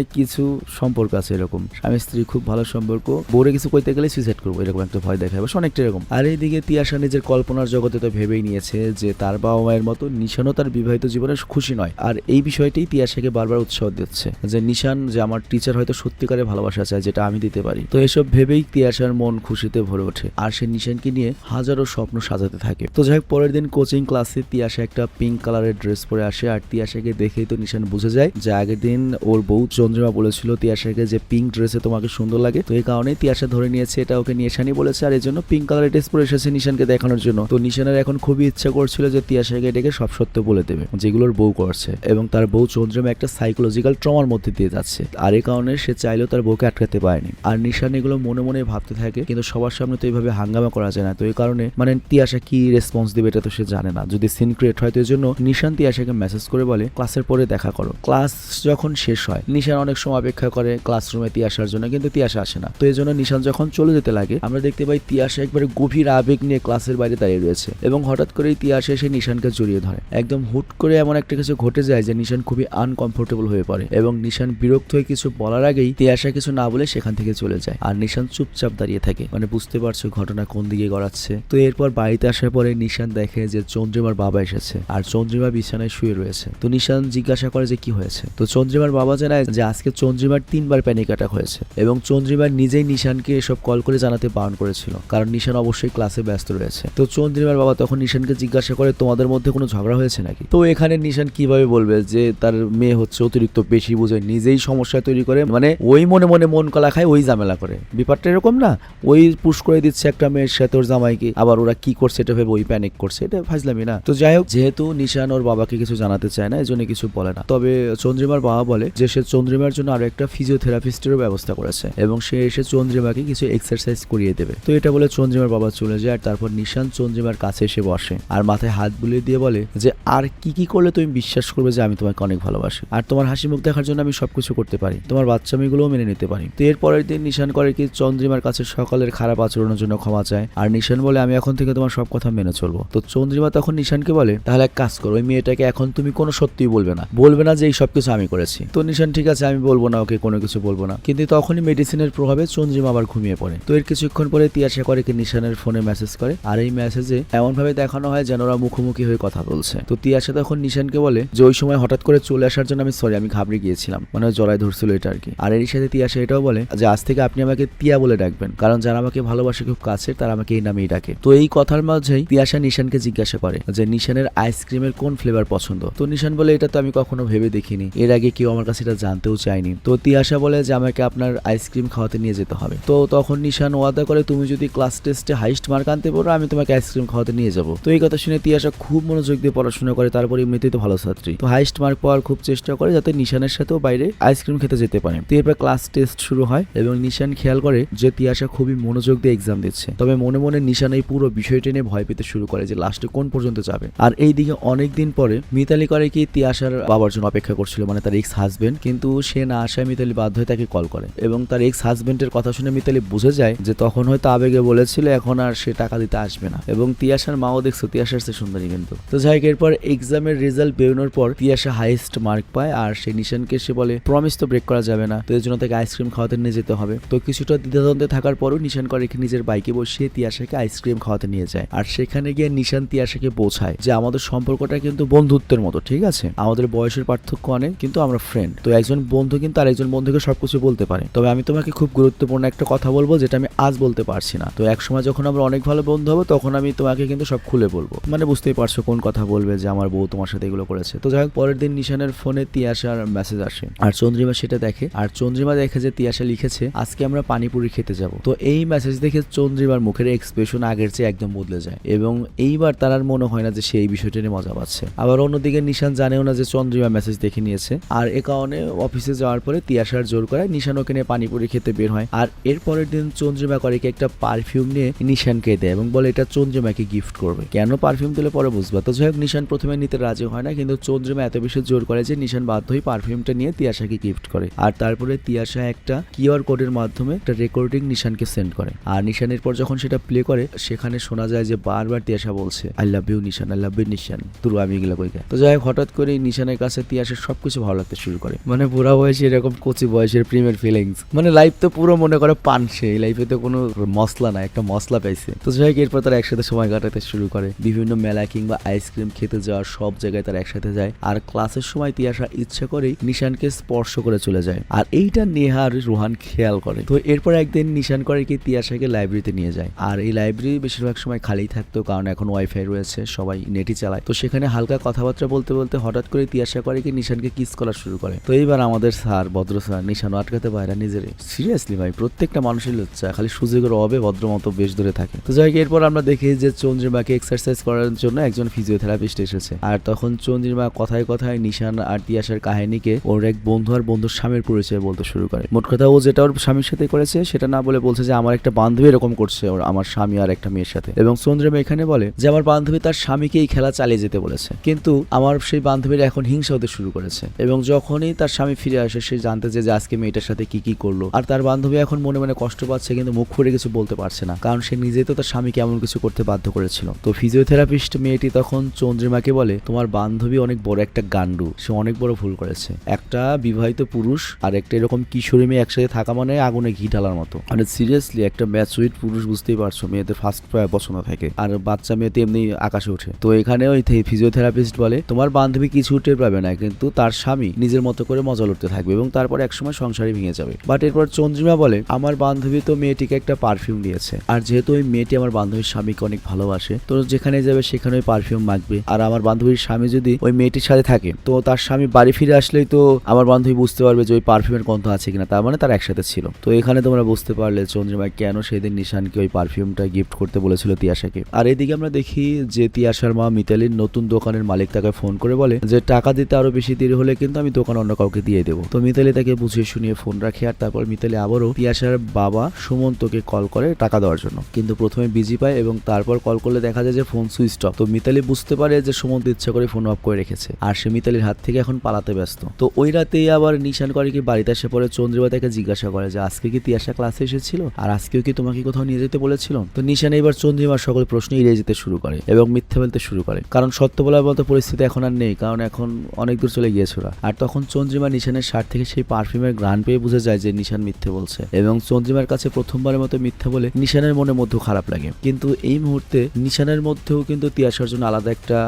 কিছু সম্পর্ক আছে এরকম, স্বামী স্ত্রী খুব ভালো সম্পর্ক, বোরে কিছু কইতে গেলে সুইসাইড করবো এরকম একটা ভয় দেখায়, বাস অনেকটা এরকম। আর এইদিকে তিয়াশা নিজের কল্পনার জগতে তো ভেবেই নিয়েছে যে তার বাবা মায়ের মতো নিশানও তার বিবাহিত জীবনে খুশি নয়। আর এই বিষয়টাই তিয়াশাকে বারবার উৎসাহ দিচ্ছে যে নিশান যে আমার টিচার হয়তো সত্যিকারে ভালোবাসা চায় যেটা আমি দিতে পারি। তো এসব ভেবেই তিয়াশার মন খুশিতে ভরে ওঠে আর সে নিশানকে নিয়ে হাজারো স্বপ্ন সাজাতে থাকে। তো যাই হোক, পরের দিন কোচিং ক্লাসে তিয়াশা একটা পিঙ্ক কালারের ড্রেস পরে আসে। আর তিয়াশাকে দেখেই তো নিশান বুঝে যায় যে আগের দিন ওর বউ চন্দ্রিমা বলেছিল তিয়াশাকে যে পিঙ্ক ড্রেসে তোমাকে সুন্দর লাগে। তো এই কারণে তিয়াশা ধরে নিয়েছে এটা ওকে নিশানই বলেছে, আর এই জন্য পিঙ্ক কালারের ড্রেস পরে এসেছে নিশানকে দেখানোর জন্য। তো নিশানের এখন খুবই ইচ্ছা করছিল যে তিয়াশাকে ডেকে সব সত্য বলে দেবে যেগুলোর বউ করছে, এবং তার বউ চন্দ্রিমা একটা সাইকোলজিক্যাল ট্রমার মধ্যে দিয়ে যাচ্ছে। আর এই কারণে সে চাইলেও তার বউকে আটকাতে পারেনি। আর নিশান এগুলো মনে মনে ভাবতে থাকে, কিন্তু সবার সামনে তো এইভাবে হাঙ্গামা করা যায় না। তো এই কারণে মানে তিয়াশা কি রেসপন্স দেবে এটা তো সে জানে না, যদি সিন ক্রিয়েট হয়। তো এই জন্য নিশান তিয়াশাকে মেসেজ করে বলে ক্লাসের পরে দেখা করো। ক্লাস যখন শেষ হয় নিশান অনেক সময় অপেক্ষা করে ক্লাসরুমে তিয়াশার জন্য, কিন্তু তিয়াশা আসে না। তো এই জন্য নিশান যখন চলে যেতে লাগে আমরা দেখতে পাই তিয়াশা একবারে গভীর আবেগ নিয়ে ক্লাসের বাইরে দাঁড়িয়ে রয়েছে এবং হঠাৎ করেই তিয়াশা এসে নিশানকে জড়িয়ে ধরে। একদম হুট করে এমন একটা কিছু ঘটে যায় যে নিশান খুবই আনকমফোর্টেবল হয়ে পড়ে এবং নিশান বিরক্ত হয়ে কিছু বলার আগেই তিয়াশা কিছু না বলে সেখান থেকে চলে যায়। আর নিশান চুপচাপ দাঁড়িয়ে থাকে, মানে বুঝতে পারছো ঘটনা কোন দিকে গড়াচ্ছে। তো এরপর বাড়িতে আসার পরে নিশান দেখে যে চন্দ্রিমার বাবা এসেছে আর চন্দ্রিমা বিছানায় শুয়ে রয়েছে। তো নিশান জিজ্ঞাসা করে যে কি হয়েছে। তো চন্দ্রিমার বাবা জানায় যে আজকে চন্দ্রিমার 3 বার প্যানিক অ্যাটাক হয়েছে এবং চন্দ্রিমার নিজেই নিশানকে এসব কল করে জানাতে বারণ করেছিল, কারণ নিশান অবশ্যই ক্লাসে ব্যস্ত রয়েছে। তো চন্দ্রিমার বাবা তখন নিশানকে জিজ্ঞাসা করে তোমাদের মধ্যে কোনো ঝগড়া হয়েছে নাকি। তো এখানে নিশান কিভাবে বলবে যে তার মেয়ে হচ্ছে অতিরিক্ত বেশি বুঝে, নিজেই সমস্যা তৈরি করে, মানে ওই মনে মনে মন কলা খায়, ওই ঝামেলা করে। ব্যাপারটা এরকম না, ওই পুশ করে দিচ্ছে একটা মেয়ের সাথে ওর জামাইকে, আবার ওরা কি করছে এটা ভেবে ওই প্যানিক করছে, এটা ফাজলামি না। তো যাই হোক, যেহেতু নিশান ওর বাবাকে কিছু জানাতে চায় না এজন্য কিছু বলে না। তবে চন্দ্রিমার বাবা বলে যে সে চন্দ্রিমার জন্য আরো একটা ফিজিওথেরাপিস্টেরও ব্যবস্থা করেছে এবং সে এসে চন্দ্রিমাকে কিছু এক্সারসাইজ করিয়ে দেবে। তো এটা বলে চন্দ্রিমার বাবা চলে যায় আর তারপর নিশান চন্দ্রিমার কাছে এসে বসে। হাসে আর মাথায় হাত বুলিয়ে দিয়ে বলে যে আর কি কি করলে তুমি বিশ্বাস করবে যে আমি তোমাকে অনেক ভালোবাসি, আর তোমার হাসি মুখ দেখার জন্য আমি সবকিছু করতে পারি, তোমার বাচ্চামিগুলোও মেনে নিতে পারি। তো এর পরের দিন নিশান করে কি চন্দ্রিমার কাছে সকালের খারাপ আচরণের জন্য ক্ষমা চায়, আর নিশান বলে আমি এখন থেকে তোমার সব কথা মেনে চলবো। তো চন্দ্রিমা তখন নিশানকে বলে তাহলে এক কাজ করো, ওই মেয়েটাকে এখন তুমি কোনো সত্যিই বলবে না যে এই সবকিছু আমি করেছি। তো নিশান ঠিক আছে আমি বলবো না, ওকে কোনো কিছু বলবো না। কিন্তু তখনই মেডিসিনের প্রভাবে চন্দ্রিমা আবার ঘুমিয়ে পড়ে। তো এর কিছুক্ষণ পরে তিয়াশা করে কি নিশানের ফোনে মেসেজ করে, আর এই মেসেজে এমন ভাবে দেখানো হয় যেন ওরা মুখোমুখি হয়ে কথা বলছে। তো তিয়াশা তখন নিশানকে বলে যে ওই সময় হঠাৎ করে চলে আসার জন্য আমি সরি, আমি ঘাবড়ে গিয়েছিলাম, মানে জড়ায় ধরছিল এটা আর কি। আর এর সাথে তিয়াশা এটাও বলে যে আজ থেকে আপনি আমাকে তিয়া বলে ডাকবেন, কারণ যারা আমাকে ভালোবাসে খুব কাছের তারা আমাকে এই নামেই ডাকে। তো এই কথার মাঝেই তিয়াশা নিশানকে জিজ্ঞাসা করে যে নিশানের আইসক্রিমের কোন ফ্লেভার পছন্দ। তো নিশান বলে এটা তো আমি কখনো ভেবে দেখিনি, এর আগে কেউ আমার কাছে এটা জানতেও চায়নি। তো তিয়াশা বলে যে আমাকে আপনার আইসক্রিম খাওয়াতে নিয়ে যেতে হবে। তো তখন নিশান ওয়াদা করে তুমি যদি ক্লাস টেস্টে হাইস্ট মার্ক আনতে পারো আমি তোমাকে আইসক্রিম খাওয়াতে নিয়ে যাবো। তো এই কথা শুনে তিয়াশা খুব মনোযোগ দিয়ে পড়াশোনা করে, তারপরে এমনিতেই তো ভালো ছাত্রী, তো হাইস্ট মার্ক পাওয়ার খুব চেষ্টা করে যাতে নিশানের সাথেও বাইরে আইসক্রিম খেতে যেতে পারে। তো এরপর ক্লাস টেস্ট শুরু হয় এবং নিশান খেয়াল করে যে তিয়াশা খুবই মনোযোগ দিয়ে এক্সাম দিচ্ছে, তবে মনে মনে নিশান এই পুরো বিষয়টি নিয়ে ভয় পেতে শুরু করে যে লাস্টে কোন পর্যন্ত যাবে। আর এইদিকে অনেকদিন পরে মিতালি করে কি তিয়াশার বাবার জন্য অপেক্ষা করছিল, মানে তার এক্স হাজবেন্ড, কিন্তু সে না আসায় মিতালি বাধ্য হয়ে তাকে কল করে এবং তার এক্স হাজবেন্ডের কথা শুনে মিতালি বুঝে যায় যে তখন হয়তো আবেগে বলেছিল এখন আর সে টাকা দিতে আসবে না। এবং তিয়াশার মাও দেখছো তিয়াশার সে সুন্দরী কিন্তু। তো যাই হোক এরপর এক্সামের রেজাল্ট বেরোনোর পর তিয়াশা হাইয়েস্ট মার্ক পায় আর সে নিশানকে সে বলে প্রমিস তো ব্রেক করা যাবে না, তো এর জন্য তাকে আইসক্রিম খাওয়াতে নিয়ে যেতে হবে। তো কিছুটা দ্বিধাদ্বন্দ্বে থাকার পরও নিশান করে নিজের বাইকে বসিয়ে তিয়াশাকে আইসক্রিম খাওয়াতে নিয়ে যায়। আর সেখানে গিয়ে নিশান তিয়াশাকে বোঝায় যে আমাদের সম্পর্কটা কিন্তু বন্ধুত্বের মতো, ঠিক আছে, আমাদের বয়সের পার্থক্য অনেক কিন্তু আমরা ফ্রেন্ড। তো একজন বন্ধু কিন্তু আরেকজন বন্ধুকে সবকিছু বলতে পারে, তবে আমি তোমাকে খুব গুরুত্বপূর্ণ একটা কথা বলবো যেটা আমি আজ বলতে পারছি না। তো এক সময় যখন আমরা অনেক ভালো বন্ধু হবো তখন আমি তোমাকে কিন্তু সব খুলে বলবো, মানে বুঝতেই পারছো কোন কথা বলবে যে আমার বউ তোমার সাথে এগুলো করেছে। তো যাই হোক পরের দিন নিশানের ফোনে তিয়াশার মেসেজ আসে আর চন্দ্রিমা সেটা দেখে, আর চন্দ্রিমা দেখে যে তিয়াশা লিখেছে আজকে আমরা পানিপুরি খেতে যাব। তো এই মেসেজ দেখে চন্দ্রিমার মুখের এক্সপ্রেশন আগের চেয়ে একদম বদলে যায় এবং এইবার তার আর মনে হয় না যে সে এই বিষয়টা নিয়ে মজা পাচ্ছে। আবার অন্যদিকে নিশান জানেও না যে চন্দ্রিমা মেসেজ দেখে নিয়েছে, আর এ কারণে অফিসে যাওয়ার পরে তিয়াশার জোর করায় নিশান ওকে নিয়ে পানিপুরি খেতে বের হয়। আর এর পরের দিন চন্দ্রিমা করে কি একটা পারফিউম নিয়ে নিশানকে দেয় এবং বলে এটা চন্দ্রিমাকে গিফট করবে। কেন পারফিউম দিলে পরে বুঝবা। তো যাই হোক নিশান প্রথমে নিতে রাজি হয় না, কিন্তু চন্দ্রিমা এত বেশি জোর করে যে নিশান বাধ্য হয়ে পারফিউমটা নিয়ে তিয়াশাকে গিফট করে। আর তারপরে তিয়াশা একটা কিউআর কোডের মাধ্যমে একটা রেকর্ডিং নিশানকে সেন্ড করে, আর নিশানের পর যখন সেটা প্লে করে সেখানে শোনা যায় যে বারবার তিয়াশা বলছে I love you Nishan, I love you Nishan, তুই আমি এগুলো কই। তো যাই হোক হঠাৎ করে নিশানের কাছে তিয়াশার সবকিছু ভালো লাগতে শুরু করে, মানে বুড়া বয়সে এরকম কচি বয়সের প্রেমের ফিলিংস, মানে লাইফ তো পুরো মনে করে পানসে, এই লাইফে তো কোনো মশলা না, একটা মশলা পাইছে। তো যাই হোক এরপর তারা একসাথে সময় কাটাতে শুরু করে, বিভিন্ন মেলা কিংবা আইসক্রিম খেতে যাওয়ার সব জায়গায় তারা একসাথে যায়। আর ক্লাসের সময় তিয়াশা ইচ্ছা করেই নিশানকে স্পর্শ করে চলে যায়, আর এইটা নেহা আর রোহান খেয়াল করে। তো এরপর একদিন নিশান করে কি তিয়াশাকে লাইব্রেরিতে নিয়ে যায়, আর এই লাইব্রেরি বেশিরভাগ সময় খালি থাকতো কারণ এখন ওয়াইফাই রয়েছে, সবাই নেটই চালায়। তো সেখানে হালকা কথাবার্তা বলতে বলতে হঠাৎ করে তিয়াশা করে কি নিশানকে কিস করা শুরু করে। তো এইবার আমাদের স্যার ভদ্র স্যার নিশানও আটকাতে পারে না নিজেরে। সিরিয়াসলি ভাই প্রত্যেকটা মানুষের লজ্জা, খালি সুযোগের অভাবে ভদ্র মতো বেশ ধরে থাকে। তো যাই হোক এরপর আমরা দেখি যে চন্দ্রিমাকে এক্সারসাইজ করার জন্য একজন ফিজিওথেরাপিস্ট এসেছে, আর তখন চন্দ্রিমা কথায় কথায় নিশান আর তিয়াশার কাহিনীকে ওর এক বন্ধু আর বন্ধুর স্বামীর পরিচয় বলতে শুরু করে। মোট কথা ও যেটা ওর স্বামীর সাথে করেছে সেটা না বলে বলছে যে আমার একটা বান্ধবী এরকম করছে ওর আমার স্বামী আর একটা মেয়ের সাথে, এবং চন্দ্রিমা এখানে বলে যে আমার বান্ধবী তার স্বামীকে এই খেলা চালিয়ে যেতে বলেছে, কিন্তু আমার সেই বান্ধবীর এখন হিংসা হতে শুরু করেছে, এবং যখনই তার স্বামী ফিরে আসে সে জানতে চায় যে আজকে মেয়েটার সাথে কি কি করলো, আর তার বান্ধবী এখন মনে মনে কষ্ট পাচ্ছে কিন্তু মুখ ফুটে কিছু বলতে পারছে না কারণ সে নিজেই তো তার স্বামীকে এমন কিছু করতে বাধ্য করেছিল। তো ফিজিওথেরাপিস্ট মেয়েটি তখন চন্দ্রিমাকে বলে তোমার বান্ধবী অনেক বড় একটা গান্ডু, সে অনেক বড় ভুল করেছে, একটা বিবাহিত পুরুষ আর একটা এরকম কিশোরী মেয়ে একসাথে থাকা মানে আগুনে ঘি ঢালার মতো, মানে সিরিয়াসলি একটা ম্যাচুইড পুরুষ বুঝতেই পারছো মেয়েদের ফার্স্ট পছন্দ থাকে, আর বাচ্চা মেয়েতে এমনি আকাশে ওঠে। তো এখানে ওই ফিজিওথেরাপিস্ট বলে তোমার বান্ধবী কিছু উঠতে পারবে না, কিন্তু তার স্বামী নিজের মতো করে মজা লড়তে থাকবে এবং তারপর একসময় সংসারে ভেঙে যাবে। বাট এরপর চন্দ্রিমা বলে আমার বান্ধবী তো মেয়েটিকে একটা পারফিউম দিয়েছে, আর যেহেতু ওই মেয়েটি আমার বান্ধবীর স্বামীকে অনেক ভালোবাসে তো যেখানে যাবে সেখানে ওই পারফিউম মাখবে, আর আমার বান্ধবীর স্বামী যদি ওই মেয়েটির সাথে থাকে তো তার স্বামী বাড়ি ফিরে আসলেই তো আমার বান্ধবী বুঝতে পারবে যে ওই পারফিউমের গন্ধ আছে কিনা, তার মানে তারা একসাথে ছিল। তো এখানে তোমরা বুঝতে পারলে চন্দ্রিমা কেন সেদিন নিশানকে ওই পারফিউমটা গিফট করতে বলেছিল তিয়াশাকে। আর এদিকে আমরা দেখি যে তিয়াশার মা মিতালির নতুন দোকানের মালিক তাকে ফোন করে বলে যে টাকা দিতে আরো বেশি দেরি হলে কিন্তু আমি দোকান অন্য কাউকে দিয়ে দেবো। তো মিতালি তাকে বুঝিয়ে শুনিয়ে ফোন রাখে, আর তারপর মিতালি আবারও তিয়াশার বাবা সুমন্তকে কল করে টাকা দেওয়ার জন্য, কিন্তু প্রথমে বিজি পায় এবং তারপর কল করলে দেখা যায় যে ফোন সুইচ অফ। তো মিতালি বুঝতে পারে যে সুমন্ত ইচ্ছা করে ফোন অফ করে রেখেছে আর সে মিতালির হাত থেকে এখন পালাতে ব্যস্ত। তো ওই রাতেই আবার নিশান করে কি বাড়িতে এসে পরে চন্দ্রিমা তাকে জিজ্ঞাসা করে যে আজকে কি তিয়াশা ক্লাসে এসেছিল আর আজকেও কি তোমাকে কোথাও নিয়ে যেতে বলেছিল। তো নিশান এবার চন্দ্রিমার সকল প্রশ্ন এড়িয়ে যেতে শুরু করে এবং মিথ্যে বলতে শুরু করে, কারণ সত্য বলার মতো পরিস্থিতি এখন আর নেই, কারণ এখন অনেক দূর চলে গিয়েছে ওরা। আর তখন চন্দ্রিমা নিশানের শার্ট থেকে সেই পারফিউমের ঘ্রাণ পেয়ে বুঝে যায় যে নিশান মিথ্যে বলছে এবং চন্দ্রিমার কাছে প্রথমবারের মতো মিথ্যে বলে নিশানের মনের মধ্যেও খারাপ লাগে। কিন্তু এই মুহূর্তে নিশানের মধ্যেও কিন্তু তিয়াশার জন্য আলাদা একটা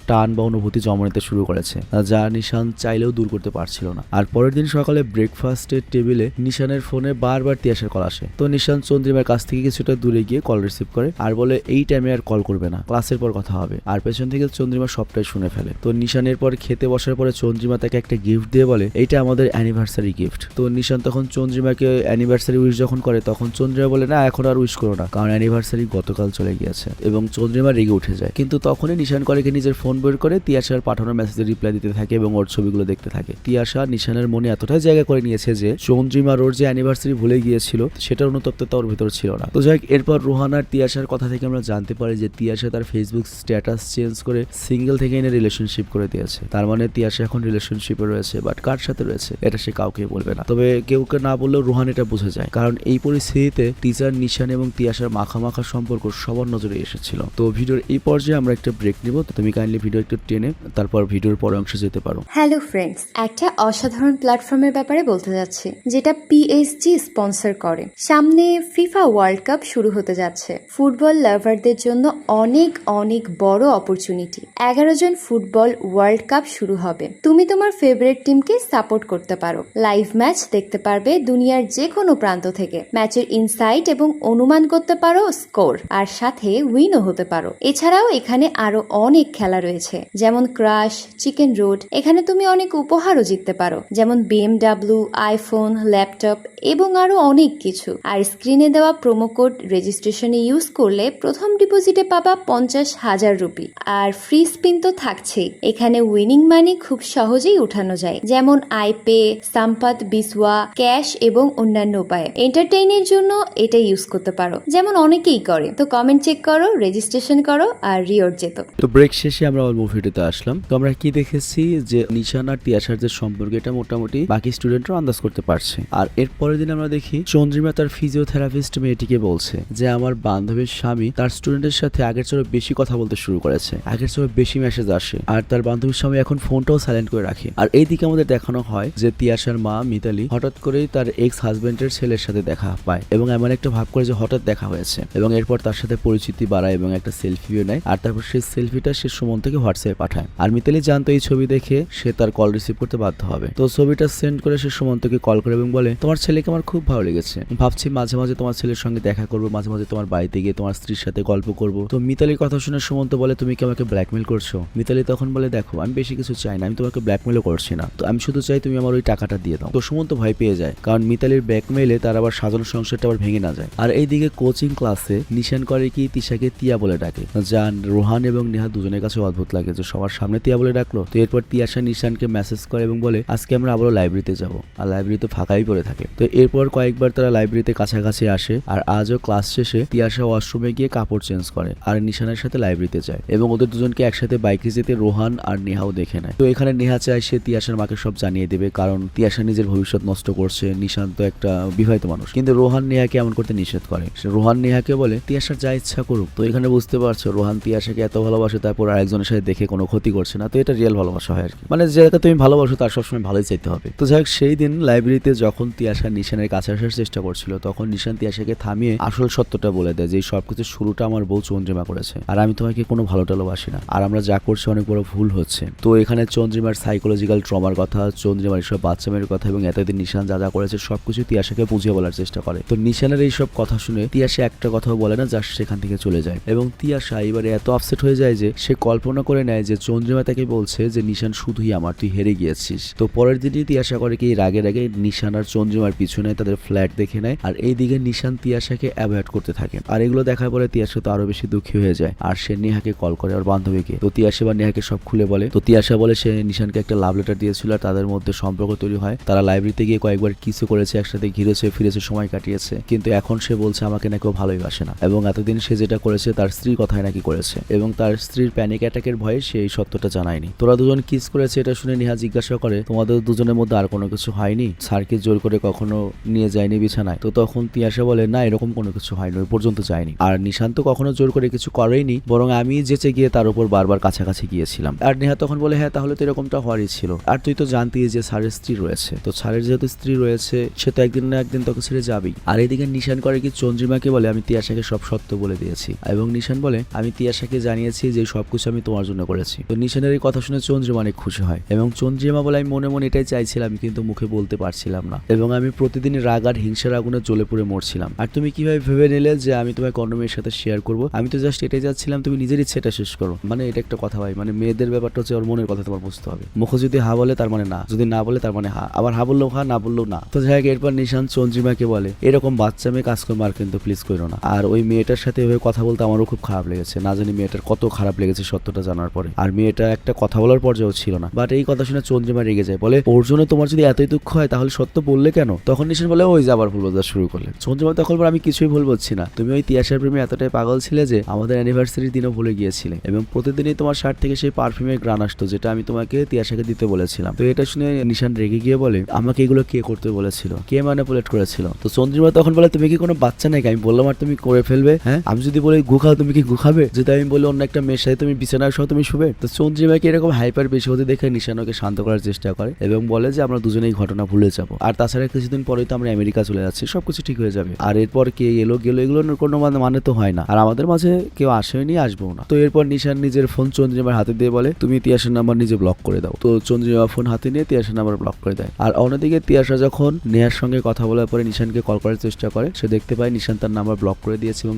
টান বা অনুভূতি জমা নিতে শুরু করেছে, যা নিশান চাইলেও দূর করতে পারছিল না। আর পরের দিন সকালে ব্রেকফাস্টের টেবিলে নিশানের ফোনে বারবার তিয়াশার কল আসে। তো নিশান চন্দ্রিমার কাছ থেকে কিছুটা দূরে গিয়ে কল রিসিভ করে আর বলে এই টাইমে আর কল করবে না, ক্লাসের পর কথা হবে। আর পেছন থেকে চন্দ্রিমা সবটাই শুনে ফেলে। তো নিশানের পর খেতে বসার পরে চন্দ্রিমা তাকে একটা গিফট দিয়ে বলে এইটা আমাদের অ্যানিভার্সারি গিফট। তো নিশান তখন চন্দ্রিমাকে অ্যানিভার্সারি উইশ যখন করে তখন চন্দ্রিমা বলে না এখন আর উইশ করো না, কারণ অ্যানিভার্সারি গতকাল চলে গিয়েছে এবং চন্দ্রিমা রেগে উঠে যায়। কিন্তু তখনই নিশান করে নিজের ফোন বের করে তিয়াশার পাঠানোর মেসেজে রিপ্লাই দিতে থাকে এবং ওর ছবিগুলো দেখতে থাকে। তিয়াশা নিশানের মনে এতটাই জায়গা করে নিয়েছে যে চন্দ্রিমার ওর যে অ্যানিভার্সারি ভুলে গিয়েছিল সেটার অনুতপ্ততা ওর ভিতর ছিল না। তো যাই এরপর রোহান আর তিয়াশার কথা থেকে আমরা জানতে পারি যে তিয়াশা তার ফেসবুক স্ট্যাটাস চেঞ্জ করে সিঙ্গেল থেকে এনে রিলেশনশিপ করে দিয়েছে। তার মানে তিয়াশা এখন রিলেশনশিপে রয়েছে, বাট কার সাথে রয়েছে এটা সে কাউকে বলবে না। তবে কেউকে না বললেও রোহান এটা বুঝে যায়, কারণ এই পরিস্থিতিতে টিচার নিশান এবং তিয়াশার মাখামাখা সম্পর্ক সবার নজরে এসেছিল। তো ভিডিওর এই পর্যায়ে আমরা একটা ব্রেক নিব। তুমি কাইন্ডলি ভিডিও একটু টেনে তারপর ভিডিওর পরের অংশে যেতে পারো। হ্যালো ফ্রেন্ডস, একটা অসাধারণ প্ল্যাটফর্মের ব্যাপারে বলতে যাচ্ছি যেটা পিএসজি স্পন্সর করে। সামনে ফিফা ওয়ার্ল্ড কাপ শুরু হতে যাচ্ছে। ফুটবল লাভারদের জন্য অনেক অনেক বড় অপরচুনিটি। 11 জন ফুটবল ওয়ার্ল্ড কাপ শুরু হবে। তুমি তোমার ফেভারিট টিমকে সাপোর্ট করতে পারো, লাইভ ম্যাচ দেখতে পারবে দুনিয়ার যে কোনো প্রান্ত থেকে, ম্যাচের ইনসাইট এবং অনুমান করতে পারো স্কোর, আর সাথে উইনও হতে পারো। এছাড়াও এখানে আরো অনেক খেলা রয়েছে, যেমন ক্রাশ, চিকেন রোড। এখানে তুমি অনেক উপহারও জিততে পারো, যেমন BMW, আইফোন, ল্যাপটপ এবং আরো অনেক কিছু। আর স্ক্রিনে দেওয়া প্রোমো কোড রেজিস্ট্রেশনে ইউজ করলে প্রথম ডিপোজিটে পাবা 50,000 রুপি। আর ফ্রি স্পিন তো থাকছেই। এখানে উইনিং মানি খুব সহজেই উঠানো যায়, যেমন আইপে, সাম্পাত, বিসওয়া, ক্যাশ এবং অন্যান্য উপায়ে। এন্টারটেইনের জন্য এটা ইউজ করতে পারো, যেমন অনেকেই করে। তো কমেন্ট চেক করো, রেজিস্ট্রেশন করো আর রিওয়ার্ড যেত। তো ব্রেক শেষে আমরা মুভিটিতে আসলাম। তো আমরা কি দেখেছি যে নিশান আর তিয়াশার যে সম্পর্ক এটা মোটামুটি বাকি স্টুডেন্টরা আন্দাজ করতে পারছে। আর এর পরের দিন আমরা দেখি চন্দ্রিমা তার ফিজিওথেরাপিস্ট মেয়েটিকে বলছে যে আমার বান্ধবীর স্বামী তার স্টুডেন্টের সাথে আগের চেয়ে বেশি কথা বলতে শুরু করেছে, আগের চেয়ে বেশি মেসেজ আসে, আর তার বান্ধবীর স্বামী এখন ফোনটাও সাইলেন্ট করে রাখে। আর এইদিকে আমাদের দেখানো হয় যে তিয়াশার মা মিতালি হঠাৎ করেই তার এক্স হাজবেন্ডের ছেলের সাথে দেখা পায় এবং এমন একটা ভাব করে যে হঠাৎ দেখা হয়েছে, এবং এরপর তার সাথে পরিচিতি বাড়ায় এবং একটা সেলফিও নেয়। আর তারপর সেই সেলফিটা সে সুমন্তকে হোয়াটসঅ্যাপে পাঠায়। আর মিতালি জানতো এই ছবি দেখে সে তার কল রিসিভ করতে বাধ্য হবে। তো ছবিটা সেন্ড করে সে সুমন্তকে কল করে এবং বলে তোমার ছেলেকে আমার খুব ভালো লেগেছে, ভাবছি মাঝে মাঝে তোমার ছেলের সঙ্গে দেখা করবো, মাঝে মাঝে তোমার বাড়িতে গিয়ে তোমার স্ত্রীর সাথে গল্প করবো। তো মিতালির কথা শুনে সুমন্ত বলে তুমি কি আমাকে ব্ল্যাকমেল করছো? মিতালি তখন বলে দেখো আমি বেশি কিছু চাই না, আমি তোমাকে ব্ল্যাকমেলও করছি না, তো আমি শুধু চাই তুমি আমার ওই টাকাটা দিয়ে দাও। তো সুমন্ত ভয় পেয়ে যায়, কারণ মিতালির ব্ল্যাকমেলে তার আবার সাজানো সংসারটা আবার ভেঙে না যায়। আর এইদিকে কোচিং ক্লাসে নিশান করে কি তিশাকে তিয়া বলে ডাকে, যা রোহান এবং নেহা দুজনের কাছে অদ্ভুত লাগে যে সবার সামনে তিয়া বলে ডাকলো। তো এরপর তিয়াশা নিশানকে মেসেজ করে এবং বলে আজকে আমরা আবারও লাইব্রেরিতে যাব, আর লাইব্রেরি তো ফাঁকাই পড়ে থাকে। তো এরপর কয়েকবার তারা লাইব্রেরিতে কাছাকাছি আসে। আর আজও ক্লাস শেষে তিয়াশা ওয়াশরুমে গিয়ে কাপড় চেঞ্জ করে আর নিশানের সাথে লাইব্রেরিতে যায় এবং ওদের দুজনকে একসাথে বাইকে যেতে রোহান আর নেহাও দেখে নেয়। তো এখানে নেহা চায় সে তিয়াশার মাকে সব জানিয়ে দেবে, কারণ তিয়াশা নিজের ভবিষ্যৎ নষ্ট করছে, নিশান তো একটা বিবাহিত মানুষ। কিন্তু রোহান নেহাকে এমন করতে নিষেধ করে। রোহান নেহাকে বলে তিয়াশার যা ইচ্ছা করুক। তো এখানে বুঝতে পারছো রোহান তিয়াশাকে এত ভালোবাসে, তারপর আরেকজনের সাথে দেখে কোনো ক্ষতি করছে না। তো এটা রিয়েল ভালোবাসা হয় আর কি, মানে যাকে তুমি ভালোবাসো তার সবসময় ভালোই চাইতে হবে। তো যাই হোক সেই দিন লাইব্রেরিতে যখন তিয়াশা নিশানের কাছে আসার চেষ্টা করছিল তখন নিশান তিয়াশাকে থামিয়ে আসল সত্যটা বলে দেয় যে এই সবকিছু শুরুটা আমার বউ চন্দ্রিমা করেছে, আর আমি তোমাকে কোনো ভালো টালোবাসি না, আর আমরা যা করছি অনেক বড় ভুল হচ্ছে। তো এখানে চন্দ্রিমার সাইকোলজিক্যাল ট্রমার কথা, চন্দ্রিমার এইসব বাচ্চা মেয়ের কথা এবং এতদিন নিশান যা যা করেছে সবকিছু তিয়াশাকে বুঝিয়ে বলার চেষ্টা করে। তো নিশানের এইসব কথা শুনে তিয়াশা একটা কথাও বলে না, জাস্ট সেখান থেকে চলে যায়। এবং তিয়াশা এবারে এত আপসেট হয়ে যায় যে সে কল্পনা করে নেয় যে চন্দ্রিমা তাকে বলছে যে নিশান শুধুই আমার, তুই হেরে গিয়েছিস। তো পরের দিনই তিয়াশা করে কি রাগে রাগে নিশান আর চন্দ্রিমার পিছনে পিছনে তাদের ফ্ল্যাট দেখে নেয়, আর এইদিকে নিশান তিয়াশাকে অ্যাভয়েড করতে থাকে। আর এগুলো দেখার পরে তিয়াশা তো আরো বেশি দুঃখী হয়ে যায়, আর সে নেহাকে কল করে ওর বান্ধবীকে। তো তিয়াশা বা নেহাকে সব খুলে বলে। তো তিয়াশা বলে সে নিশানকে একটা লাভ লেটার দিয়েছিল, আর তাদের মধ্যে সম্পর্ক তৈরি হয়। তারা লাইব্রেরিতে গিয়ে কয়েকবার কিসও করেছে, একসাথে ঘিরেছে ফিরেছে, সময় কাটিয়েছে। কিন্তু এখন সে বলছে আমাকে নাকি ও ভালোই বাসে না, এবং এতদিন সে যেটা করেছে তার স্ত্রীর কথাই নাকি করেছে, এবং তার স্ত্রীর প্যানিক অ্যাটাকের ভয়ে সে এই সত্যটা জানায়নি। তোরা দুজন কিস করেছে এটা শুনে নেহা জিজ্ঞাসা করে তোমাদের দুজনের মধ্যে আর কোনো কিছু হয়নি? স্যারকে জোর করে কখনো নিয়ে যায়নি বিছানায়? তো তখন তিয়াশা বলে না, এরকম কোনো কিছু হয়নি, ওই পর্যন্ত যায়নি। আর নিশান্ত কখনো জোর করে কিছু করেনি, বরং আমি যেচে গিয়ে তার উপর বারবার কাছাকাছি গিয়েছিলাম। আর নেহা তখন বলে হ্যাঁ, তাহলে তো এরকমটা হওয়ারই ছিল। আর তুই তো জানতিস যে স্যারের স্ত্রী রয়েছে, তো স্যারের যেহেতু স্ত্রী রয়েছে সে তো একদিন না একদিন তোকে ছেড়ে যাবেই। আর এদিকে নিশান করে কি চন্দ্রিমাকে বলে আমি তিয়াশাকে সব সত্য বলে দিয়েছি, এবং নিশান বলে আমি তিয়াশাকে জানিয়েছি যে সবকিছু আমি তোমার জন্য করেছি। তো নিশানের এই কথা শুনে চন্দ্রিমা অনেক খুশি হয়, এবং চন্দ্রিমা বলে আমি মনে মনে এটাই চাইছিলাম কিন্তু মুখে বলতে পারছিলাম না, এবং আমি প্রতিদিন রাগ আর হিংসার আগুনে জ্বলে পুড়ে মরছিলাম। আর তুমি কিভাবে ভেবে নিলে যে আমি তোমাকে অন্য মেয়ের সাথে শেয়ার করবো? আমি তো জাস্ট এটাই যাচ্ছিলাম তুমি নিজের ইচ্ছেটা শেষ করো। মানে এটা একটা কথা ভাই, মানে মেয়েদের ব্যাপারটা হচ্ছে ওর মনের কথা তোমার বুঝতে হবে। মুখ যদি হা বলে তার মানে না, যদি না বলে তার মানে হা, আবার হা বললেও হা, না বললেও না। তো যাই হোক, এরপর নিশান চন্দ্রিমাকে বলে এরকম বাচ্চা মেয়ে কাজকর্ম আর কিন্তু প্লিজ করো না। আর ওই মেয়েটার সাথে এভাবে কথা বলতে আমারও খুব খারাপ লেগেছে, না জানি মেয়েটার কত খারাপ লেগেছে সত্যটা জানার পরে। আর মেয়েটা একটা কথা বলার পর্যায়েও ছিল না। বাট এই কথা শুনে চন্দ্রিমা রেগে যায়, বলে ওর জন্য তোমার যদি এতই দুঃখ হয় তাহলে সত্য বললে কেন? তখন নিশান বলে ওই যে আবার ভুল বোঝা শুরু করলে। চন্দ্রিমা তখন বলে আমি কিছুই ভুল বলছি না, তুমি ওই তিয়াশার প্রেমে এতটাই পাগল ছিলে যে আমাদের অ্যানিভার্সারির দিনও ভুলে গিয়েছিলে, এবং প্রতিদিনই তোমার শার্ট থেকে সেই পারফিউমের গ্রান আসতো যেটা আমি তোমাকে তিয়াশাকে দিতে বলেছিলাম। তো এটা শুনে নিশান রেগে গিয়ে বলে আমাকে এগুলো কে করতে বলেছিল, কে ম্যানিপুলেট করেছিল? তো চন্দ্রিমা তখন বলে তুমি কি কোনো বাচ্চা নাকি? আমি বললাম আর তুমি করে ফেলবে? হ্যাঁ, আমি যদি বলি গু খাও তুমি কি গু খাবে? যদি আমি বলি অন্য একটা মেয়ের সাথে তুমি বিছানায় সহ তুমি শুবে? তো চন্দ্রিমাকে এরকম হাইপার বেশি হতে দেখে নিশান ওকে শান্ত করার চেষ্টা করে, এবং বলে যে আমরা দুজনেই ঘটনা ভুলে যাবো, আর তাছাড়া কিছুদিন পরেই তো আমরা আমেরিকা চলে যাচ্ছি, সবকিছু ঠিক হয়ে যাবে। আর এরপর কে এলো গেলো এগুলোর কোনো মানে তো হয় না, আর আমাদের মাঝে কেউ আসেনি, আসবো না। তো এরপর নিশান নিজের ফোন চন্দ্রিমার হাতে দিয়ে বলে তুমি তিয়াশার নাম্বার নিজে ব্লক করে দাও। তো চন্দ্রিমা ফোন হাতে নিয়ে তিয়াশার নাম্বার ব্লক করে দেয়। আর অন্যদিকে তিয়াশা যখন নেহার সঙ্গে কথা বলার পরে নিশানকে কল করার চেষ্টা করে, সে দেখতে পায় নিশান তার নাম্বার ব্লক করে দিয়েছে, এবং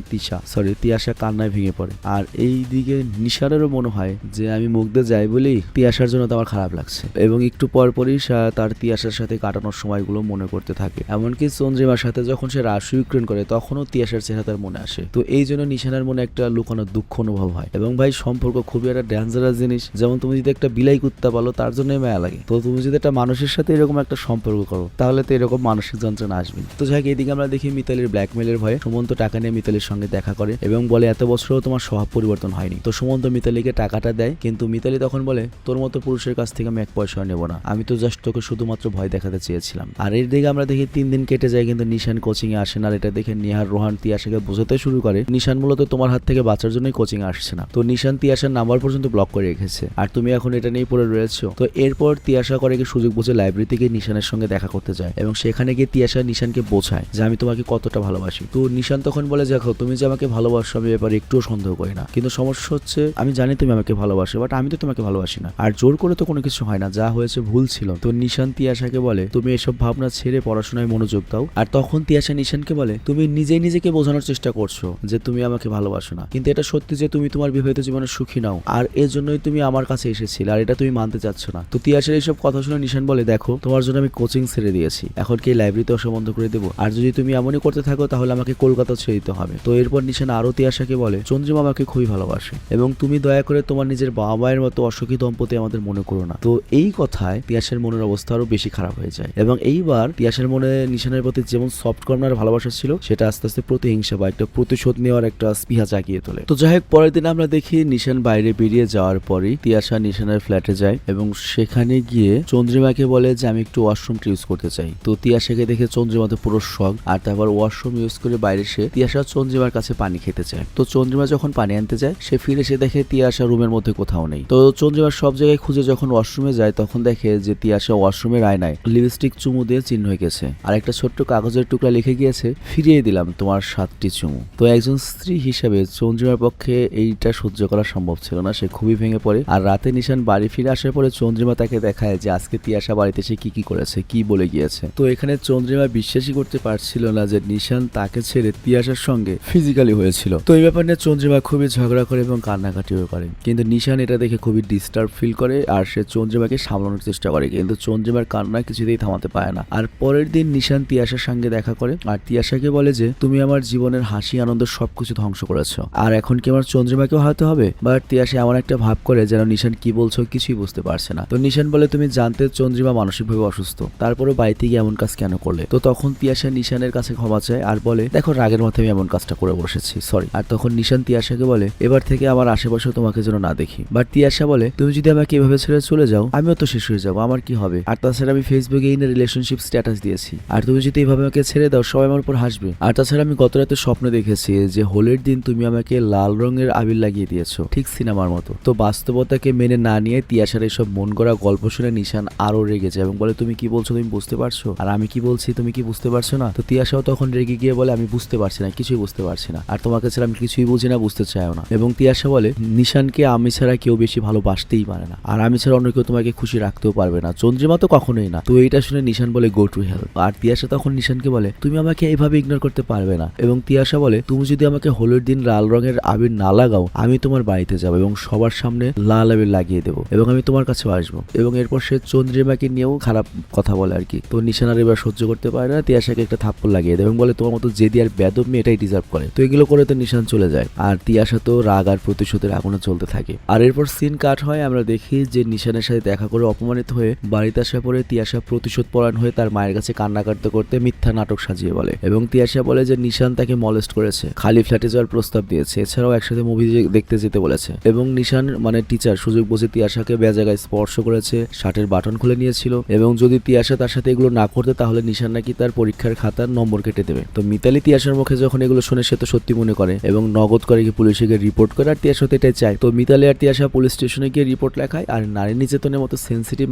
তিয়াশা কান্নায় ভেঙে পড়ে। আর এই দিকে নিশানেরও মনে হয় যে আমি মুগ্ধে যাই বলেই তিয়াশার জন্য তো আমার খারাপ লাগছে, এবং একটু পরপরই তার তিয়াশার সাথে কাটানোর সময়গুলো মনে করতে থাকে। এমনকি চন্দ্রিমার সাথে যখন সে রাশি ইউক্রেন করে তখনও তিয়াশার চেহারা তার মনে আসে। তো এই জন্য নিশানের মনে একটা লুকানো দুঃখ অনুভব হয়। এবং ভাই সম্পর্ক খুবই একটা ডেঞ্জারাস জিনিস, যেমন তুমি যদি একটা বিলাই কুত্তা পালো তার জন্য মায়া লাগে, তো তুমি যদি একটা মানুষের সাথে এরকম একটা সম্পর্ক করো তাহলে তো এরকম মানসিক যন্ত্রণা আসবে। তো যাই হোক, এদিকে আমরা দেখি মিতালির ব্ল্যাকমেলের ভয়ে সুমন্ত টাকা নিয়ে মিতালির সঙ্গে দেখা করে, এবং বলে এত বছরও তোমার স্বভাব পরিবর্তন হয়নি। তো সুমন্ত মিতালিকে টাকাটা দেয়, কিন্তু মিতালি তখন বলে তোর মতো পুরুষের কাছ থেকে আমি এক পয়সা নেবো না, আমি তো জাস্ট তোকে শুধুমাত্র ভয় দেখাতে চেয়েছিলাম। আর এর দিকে আমরা দেখি 3 দিন কেটে যায়, কিন্তু নিশান কোচিং এ আসে না। আর এটা দেখে নিহার রোহান তিয়াশাকে বোঝাতে শুরু করে নিশান মূলত তোমার হাত থেকে বাঁচার জন্যই কোচিং আসছে না। তো নিশান তিয়াশার নাম্বার পর্যন্ত ব্লক করে রেখেছে, আর তুমি এখন এটা নিয়ে পড়ে রয়েছো। তো এরপর তিয়াশা করে কি সুযোগ বুঝে লাইব্রেরি থেকে নিশানের সঙ্গে দেখা করতে যায়, এবং সেখানে গিয়ে তিয়াশা নিশানকে বোঝায় যে আমি তোমাকে কতটা ভালোবাসি। তো নিশান তখন বলে দেখো তুমি যে আমাকে ভালোবাসো আমি ব্যাপারে একটুও সন্দেহ করি না, কিন্তু সমস্যা হচ্ছে আমি জানি তুমি আমাকে ভালোবাসো, বাট আমি তো তোমাকে ভালোবাসি না, আর জোর করে তো কোনো কিছু হয় না, যা হয়েছে ভুল ছিল। তো নিশান তিয়াশাকে বলে তুমি এসব ভাবনা ছেড়ে পড়াশোনায় মনোযোগ দাও। আর তখন তিয়াশা নিশানকে বলে তুমি নিজেই নিজেকে বোঝানোর চেষ্টা করছো যে তুমি আমাকে ভালোবাসো না, কিন্তু এটা সত্যি যে তুমি তোমার বিবাহিত জীবনে সুখী নাও, আর এর জন্যই তুমি আমার কাছে এসেছিলে, আর এটা তুমি মানতে চাচ্ছ না। তো তিয়াশার এইসব কথা শুনে নিশান বলে দেখো তোমার জন্য আমি কোচিং ছেড়ে দিয়েছি, এখন কি লাইব্রেরিতে আসা বন্ধ করে দেবো? আর যদি তুমি এমনই করতে থাকো তাহলে আমাকে কলকাতা ছেড়ে দিতে হবে। তো এরপর নিশান আরো তিয়াশাকে বলে চন্দ্রিমা আমাকে খুবই ভালোবাসে, এবং তুমি দয়া করে তোমার নিজের বাবা মায়ের মতো অসুখী দম্পতি আমাদের মনে করো না। তো এই কথায় তিয়াশার মনের অবস্থা আরো বেশি খারাপ হয়ে যায়, এবং এইবার তিয়াশার মনে নিশানের প্রতি যেমন সফট কর্নার ভালোবাসা ছিল সেটা আস্তে আস্তে প্রতিহিংসা বা একটা প্রতিশোধ নেওয়ার একটা স্পৃহা জাগিয়ে তোলে। তো যাই হোক, পরের দিন আমরা দেখি নিশান বাইরে বেরিয়ে যাওয়ার পরই তিয়াশা নিশানের ফ্ল্যাটে যায়, এবং সেখানে গিয়ে চন্দ্রিমাকে বলে যে আমি একটু ওয়াশরুমটা ইউজ করতে চাই। তো তিয়াশাকে দেখে চন্দ্রিমা তো পুরো শক, আর তারপর ওয়াশরুম ইউজ করে বাইরে সে তিয়াশা চন্দ্রিমার কাছে পানি খেতে চায়। তো চন্দ্রিমা যখন পানি আনতে যায় সে ফিরে এসে দেখে তিয়াশা রুমের মধ্যে কোথাও নেই। তো চন্দ্রিমা সব জায়গায় খুঁজে যখন ওয়াশরুমে যায় তখন দেখে যে তিয়াশা ওয়াশরুমের আয়নায় লিপস্টিক চুমু দিয়ে চিহ্ন হয়ে গেছে, আর একটা ছোট্ট কাগজের টুকরা লিখে গিয়েছে ফিরিয়ে দিলাম তোমার 7টি চুমু। তো একজন স্ত্রী হিসেবে চন্দ্রিমার পক্ষে এইটা সহ্য করা সম্ভব ছিল না, সে খুবই ভেঙে পড়ে। আর রাতে নিশান বাড়ি ফিরে আসার পরে চন্দ্রিমা তাকে দেখায় যে আজকে তিয়াশা বাড়িতে সে কি করেছে, কি বলে গিয়েছে। তো এখানে চন্দ্রিমা বিশ্বাসই করতে পারছিল না যে নিশান তাকে ছেড়ে তিয়াশার সঙ্গে ফিজিক্যালি হয়েছিল। তো এই ব্যাপার নিয়ে চন্দ্রিমা খুবই ঝগড়া করে এবং কান্নাকাটিও করে, কিন্তু নিশান এটা দেখে খুবই ডিস্টার্ব ফিল করে, আর সে চন্দ্রিমাকে সামলানোর চেষ্টা করে, কিন্তু চন্দ্রিমার কান্না কিছুতেই থামাতে পারে না। আর পরের পরের দিন নিশান তিয়াশার সঙ্গে দেখা করে আর তিয়াশাকে বলে যে তুমি আমার জীবনের হাসি আনন্দ সবকিছু ধ্বংস করেছো, আর এখন কি আমার চন্দ্রিমাকেও হারাতে হবে। বাট তিয়াশা এমন একটা ভাব করে যেন নিশান কি বলছো কিছুই বুঝতে পারছে না। তো নিশান বলে তুমি জানতে চন্দ্রিমা মানসিকভাবে অসুস্থ, তারপরে বাড়িতে গিয়ে এমন কাজ কেন করলে। তো তখন তিয়াশা নিশানের কাছে ক্ষমা চায় আর বলে দেখো রাগের মাথায় আমি এমন কাজটা করে বসেছি, সরি। আর তখন নিশান তিয়াশাকে বলে এবার থেকে আমার আশেপাশে তোমাকে যেন না দেখি। বাট তিয়াশা বলে তুমি যদি আমাকে এভাবে ছেড়ে চলে যাও আমিও তো শেষ হয়ে যাবো, আমার কি হবে। আর তাছাড়া আমি ফেসবুকে এই রিলেশনশিপ স্ট্যাটাস দিয়েছি, আর তুমি যদি এইভাবে আমাকে ছেড়ে দাও সবাই আমার উপর হাসবে। আর তাছাড়া আমি গত রাতে স্বপ্নে দেখেছি যে হোলির দিন তুমি আমাকে লাল রঙের আবির লাগিয়ে দিয়েছো, ঠিক সিনেমার মতো। তো বাস্তবতাকে মেনে না নিয়ে তিয়াশার এইসব মন গড়া গল্প শুনে নিশান আরো রেগে যায় এবং বলে তুমি কি বলছো তুমি বুঝতে পারছো, আর আমি কি বলছি তুমি কি বুঝতে পারছো না। তো তিয়াশাও তখন রেগে গিয়ে বলে আমি বুঝতে পারছি না, কিছুই বুঝতে পারছি না, আর তোমাকে ছাড়া আমি কিছুই বুঝি না, বুঝতে চাইও না। এবং তিয়াশা বলে নিশানকে আমি ছাড়া কেউ বেশি ভালোবাসতেই পারে না, আর আমি ছাড়া অন্য কেউ তোমাকে খুশি রাখতেও পারবে না, চন্দ্রিমা তো কখনোই না। তো এইটা শুনে নিশান বলে গো টু হেল। আর তিয়াশা তখন নিশানকে বলে তুমি আমাকে এইভাবে ইগনোর করতে পারবে না। এবং তিয়াশা বলে তুমি যদি আমাকে হোলির দিন লাল রঙের আবির না লাগাও আমি তোমার বাড়িতে যাবো এবং সবার সামনে লাল আবির লাগিয়ে দেবো এবং আমি তোমার কাছেও আসবো। এবং এরপর সে চন্দ্রিমাকে নিয়েও খারাপ কথা বলে আর কি। তো নিশান আর এবার সহ্য করতে পারে না, তিয়াশাকে একটা থাপ্পড় লাগিয়ে দেয় এবং বলে তোমার মতো জেদি আর বেদব মেয়ে এটাই ডিজার্ভ করে। তো এগুলো করে তো নিশান চলে যায় আর তিয়াশা তো রাগ আর প্রতিশোধের আগুনে চলতে থাকে। আর এরপর সিন কাট হয়, আমরা দেখি যে নিশানের সাথে দেখা করে অপমানিত হয়ে বাড়িতে আসা পরে তিয়াশা প্রতিশোধ পরায়ণ হয়ে তার মায়ের কাছে কান্না করতে করতে মিথ্যা নাটক সাজিয়ে বলে। এবং তিয়াশা বলে যে নিশান তাকে মলেস্ট করেছে, খালি ফ্ল্যাটে যাওয়ার প্রস্তাব দিয়েছে, এছাড়াও একসাথে মুভি দেখতে যেতে বলেছে। এবং নিশান মানে টিচার সুযোগ বুঝে তিয়াশাকে বেজায়গায় স্পর্শ করেছে, শার্টের বাটন খুলে নিয়েছিল এবং যদি তিয়াশা তার সাথে এগুলো না করতে তাহলে নিশান নাকি তার পরীক্ষার খাতার নম্বর কেটে দেবে। তো মিতালি তিয়াশার মুখে যখন এগুলো শুনে সে তো সত্যি মনে করে এবং নগদ করে গিয়ে পুলিশে গিয়ে রিপোর্ট করে, আর তিয়াশা তো এটাই চায়। তো মিতালি আর তিয়াশা পুলিশ স্টেশনে গিয়ে রিপোর্ট লেখায় আর নারী নির্যাতনের মতো সেন্সিটিভ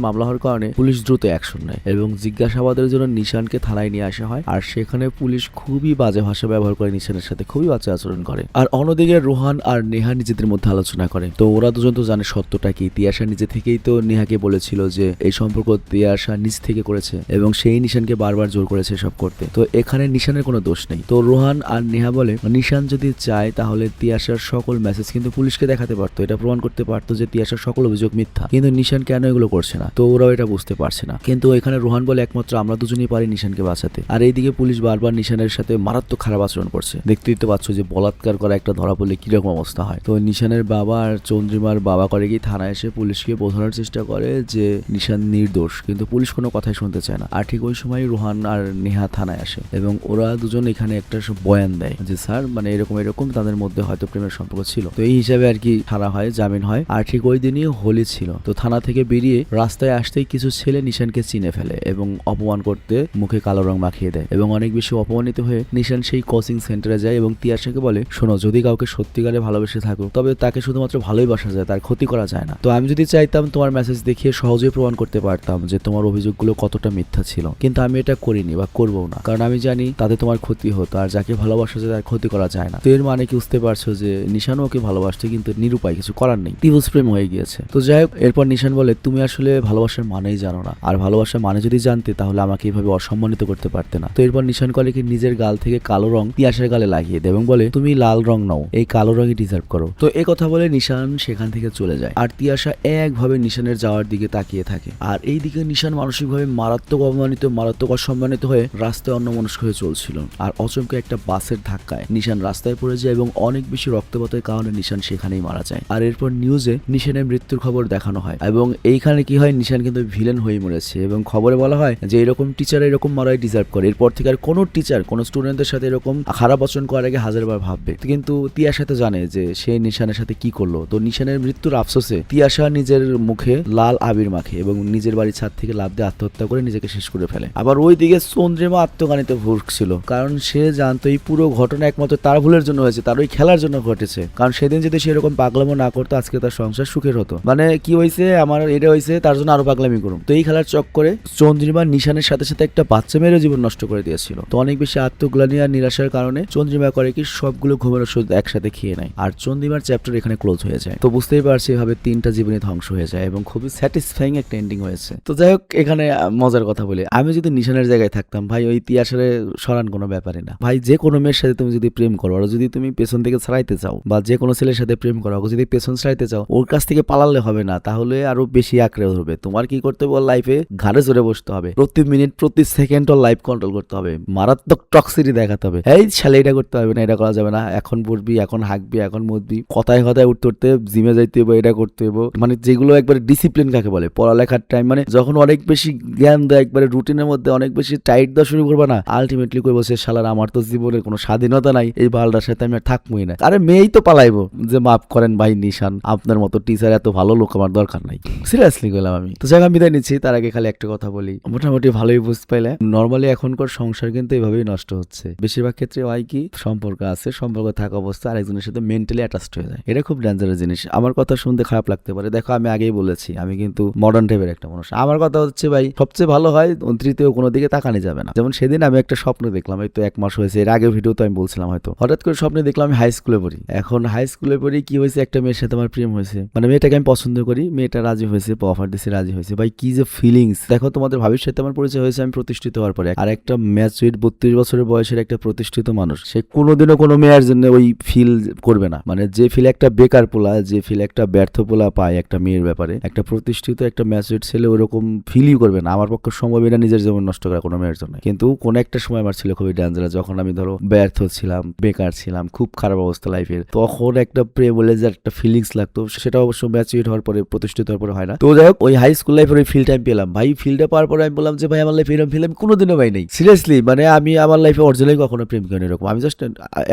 মামলা হওয়ার কারণে পুলিশ দ্রুত অ্যাকশন নেয় এবং জিজ্ঞাসাবাদের জন্য নিশানকে থানায় নিয়ে আসা হয়। আর সেখানে পুলিশ খুবই বাজে ভাষা ব্যবহার করে নিশানের সাথে খুবই বাজে আচরণ করে। আর অন্যদিকে রোহান আর নেহা নিজেদের মধ্যে আলোচনা করে। তো ওরা দুজন তো জানে সত্যটা কি, তিয়াশা নিজে থেকেই তো নেহাকে বলেছিল যে এই সম্পর্ক তিয়াশা নিজ থেকে করেছে এবং সেই নিশানকে বারবার জোর করেছে সব করতে। তো এখানে নিশানের কোনো দোষ নেই। তো রোহান আর নেহা বলে নিশান যদি চায় তাহলে তিয়াশার সকল মেসেজ কিন্তু পুলিশকে দেখাতে পারতো, এটা প্রমাণ করতে পারতো যে তিয়াশার সকল অভিযোগ মিথ্যা, কিন্তু নিশান কেন এগুলো করছে না। তো ওরাও এটা বুঝতে পারছে না। কিন্তু এখানে রোহান বলে একমাত্র আমরা দুজনেই পারি নিশানকে বাঁচাতে। আর এইদিকে পুলিশ বারবার নিশানের সাথে মারাত্মক খারাপ আচরণ করছে। দেখতেই তো পাচ্ছ যে বলাৎকার করা একটা ধরা পড়লে কিরকম অবস্থা হয়। তো নিশানের বাবা আর চন্দ্রিমার বাবা করে গিয়ে থানায় এসে পুলিশকে বোঝানোর চেষ্টা করে যে নিশান নির্দোষ, কিন্তু পুলিশ কোনো কথাই শুনতে চায় না। আর ঠিক ওই সময় রোহান আর নেহা থানায় আসে এবং ওরা দুজন এখানে একটা বয়ান দেয় যে স্যার মানে এরকম এরকম তাদের মধ্যে হয়তো প্রেমের সম্পর্ক ছিল। তো এই হিসাবে আর কি ছাড়া হয়, জামিন হয়। আর ঠিক ওই দিনই হোলি ছিল। তো থানা থেকে বেরিয়ে রাস্তায় আসতেই কিছু ছেলে নিশানকে চিনে ফেলে এবং অপমান করতে মুখে কালো রং মাখিয়ে দেয় এবং অনেক বেশি অপমানিত হয়ে নিশান সেই কোচিং সেন্টারে যায় এবং তিয়াশাকে বলে শোনো যদি কাউকে সত্যিকারে ভালোবেসে থাকো তবে তাকে শুধুমাত্র ভালোই বাসা যায়, তার ক্ষতি করা যায় না। তো আমি যদি চাইতাম তোমার মেসেজ দেখিয়ে সহজেই প্রমাণ করতে পারতাম যে তোমার অভিযোগগুলো কতটা মিথ্যা ছিল, কিন্তু আমি এটা করিনি বা করবো না, কারণ আমি জানি তাতে তোমার ক্ষতি হতো, আর যাকে ভালোবাসা যায় তার ক্ষতি করা যায় না। তো এর মানে কি বুঝতে পারছো যে নিশানও ওকে ভালোবাসতো কিন্তু নিরুপায়, কিছু করার নেই, দিবস প্রেম হয়ে গিয়েছে। তো যাই হোক, এরপর নিশান বলে তুমি আসলে ভালোবাসার মানেই জানো না, আর ভালোবাসার মানে যদি জানতে তাহলে আমাকে এইভাবে অসম্মানিত করতে পারতে না। তো এরপর নিশান করে কি নিজের গাল থেকে কালো রং তিয়াশার গালে লাগিয়ে দেয় এবং বলে তুমি লাল রং নাও, এই কালো রঙই ডিজার্ভ করো। তো এই কথা বলে নিশান সেখান থেকে চলে যায় আর তিয়াশা একভাবে নিশানের যাওয়ার দিকে তাকিয়ে থাকে। আর এই দিকে নিশান মানসিকভাবে মারাত্মক অপমানিত মারাত্মক অসম্মানিত হয়ে রাস্তায় অন্যমনস্ক হয়ে চলছিল। আর অচমকে একটা বাসের ধাক্কায় নিশান রাস্তায় পড়ে যায় এবং অনেক বেশি রক্তপাতের কারণে নিশান সেখানেই মারা যায়। আর এরপর নিউজে নিশানের মৃত্যুর খবর দেখানো হয় এবং এইখানে কি হয়, নিশান কিন্তু ভিলেন হয়ে মরেছে এবং খবরে বলা হয় যে এরকম টিচার এরকম মারাই ডিজার্ভ করে। এরপর থেকে আর কোনো টিচার কোনো স্টুডেন্টদের সাথে এরকম খারাপ আচরণ করার আগে হাজারবার ভাববে। কিন্তু তিয়াশা তো জানে যে সে নিশানের সাথে কি করলো। তো নিশানের মৃত্যুর আফসোসে তিয়াশা নিজের মুখে লাল আবির মাখে এবং নিজের বাড়ির ছাদ থেকে লাফ দিয়ে আত্মহত্যা করে নিজেকে শেষ করে ফেলে। আবার ওই দিকে চন্দ্রিমা আত্মগানিতে ভুগছিল, কারণ সে জানতো এই পুরো ঘটনা একমাত্র তার ভুলের জন্য হয়েছে, তার ওই খেলার জন্য ঘটেছে। কারণ সেদিন যদি সে এরকম পাগলামো না করতো আজকে তার সংসার সুখের হতো। মানে কি হয়েছে, আমার এটা হয়েছে তার জন্য আরো পাগলামি করুম। তো এই খেলার চক্করে চন্দ্রিমা নিশানের সাথে সাথে একটা বাচ্চা মেয়েরও জীবন নষ্ট করে দিয়েছিল। তো অনেক বেশি আত্মগ্লানি আর নিরাশার কারণে চন্দ্রিমা করে কি সবগুলো ঘুমের ওষুধ একসাথে খেয়ে নেয় আর চন্দ্রিমার চ্যাপ্টার এখানে ক্লোজ হয়ে যায়। তো বুঝতেই পারছি এভাবে 3টা জীবনই ধ্বংস হয়ে যায় এবং খুবই স্যাটিসফাইং একটা এন্ডিং হয়েছে। তো যাই হোক, এখানে মজার কথা বলি, আমি যদি নিশানের জায়গায় থাকতাম ভাই ওই তিয়াশারে সরান কোনো ব্যাপারই না ভাই। যে কোনো মেয়ের সাথে তুমি যদি প্রেম করো আর যদি তুমি পেছন থেকে ছাড়াইতে চাও, বা যে কোনো ছেলের সাথে প্রেম করো যদি পেছন ছাড়াইতে চাও, ওর কাছ থেকে পালালে হবে না, তাহলে আরো বেশি আঁকড়ে ধরবে। তোমার কি করতে বল, লাইফে ঘাড়ে চড়ে বসতে হবে, প্রতি মিনিট মিনিট প্রতি সেকেন্ড লাইভ কন্ট্রোল করতে হবে, মারাত্মক টক্সিটি দেখাতে হবে, এই শালে এটা করতে হবে না, এটা করা যাবে না, এখন বসবি, এখন হাঁকবি, এখন মুদবি, কথায় কথায় উঠতে উঠতে জিমে যাইতে হইব, এটা করতে হইব, মানে যেগুলো একবারে ডিসিপ্লিন কাকে বলে, পড়ালেখার টাইম মানে যখন অনেক বেশি জ্ঞান দেয় একবারে রুটিনের মধ্যে অনেক বেশি টাইট দেওয়া শুরু করবে না, আলটিমেটলি কই বসে শালার আমার তো জীবনের কোনো স্বাধীনতা নাই, এই বালটার সাথে আমি আর থাকবোই না। আরে মেয়েই তো পালাইবো যে মাফ করেন ভাই নিশান, আপনার মতো টিচার এত ভালো লোক আমার দরকার নাই, সিরিয়াসলি গেলাম আমি। তো জায়গা বিদায় নিচ্ছি, তার আগে খালি একটা কথা বলি, মোটামুটি ভালোই বুঝতে পাইলে নর্মালি এখনকার সংসার কিন্তু এইভাবেই নষ্ট হচ্ছে। বেশিরভাগ ক্ষেত্রে হয় কি, সম্পর্ক আছে, সম্পর্ক থাকা অবস্থা আরেকজনের সাথে মেন্টালি অ্যাটাচড হয়ে যায়, এটা খুব ডেঞ্জারাস জিনিস। আমার কথা শুনতে খারাপ লাগতে পারে, দেখো আমি আগেই বলেছি আমি কিন্তু মডার্ন টাইপের একটা মানুষ। আমার কথা হচ্ছে ভাই সবচেয়ে ভালো হয় তৃতীয় কোনো দিকে তাকানি যাবে না। যেমন সেদিন আমি একটা স্বপ্ন দেখলাম, এই তো 1 মাস হয়েছে, এর আগে ভিডিও তো আমি বলছিলাম হয়তো, হঠাৎ করে স্বপ্নে দেখলাম আমি হাই স্কুলে পড়ি। এখন হাই স্কুলে পড়ি কি হয়েছে, একটা মেয়ের সাথে আমার প্রেম হয়েছে, মানে মেয়েটাকে আমি পছন্দ করি, মেয়েটা রাজি হয়েছে, অফার দিছে, রাজি হয়েছে। ভাই কি যে ফিলিংস, দেখো তোমাদের ভাবির সাথে আমার পরিচয় হয়েছে আমি প্রতিষ্ঠিত হওয়ার পরে, আর একটা ম্যাচুইড 32 বছরের বয়সের একটা প্রতিষ্ঠিত মানুষ, সে কোনোদিনও কোনো মেয়ের জন্য ওই ফিল করবে না, মানে যে ফিল একটা বেকার পোলা, যে ফিল একটা ব্যর্থ পোলা পায় একটা মেয়ের ব্যাপারে, একটা প্রতিষ্ঠিত একটা ম্যাচুইড ছেলে ওরকম ফিলই করবে না। আমার পক্ষে সম্ভব না নিজের জীবন নষ্ট করা কোনো মেয়ের জন্য। কিন্তু কোন একটা সময় আমার ছিল খুবই ডেঞ্জারাস, যখন আমি ধরো ব্যর্থ ছিলাম, বেকার ছিলাম, খুব খারাপ অবস্থা লাইফের, তখন একটা প্রেম বলে যে একটা ফিলিংস লাগতো, সেটা অবশ্য ম্যাচুইড হওয়ার পরে, প্রতিষ্ঠিত হওয়ার পরে হয় না। তো যাই হোক, ওই হাই স্কুল লাইফের ওই ফিলটা আমি পেলাম। ভাই ফিলটা পাওয়ার পরে আমি বললাম যে ভাই আমার লাইফে এরকম ফিল আমি কোনোদিনও পাই নাই, সিরিয়াসলি। মানে আমি আমার লাইফে অরিজিনালি কখনো প্রেম করিনি এরকম, আমি জাস্ট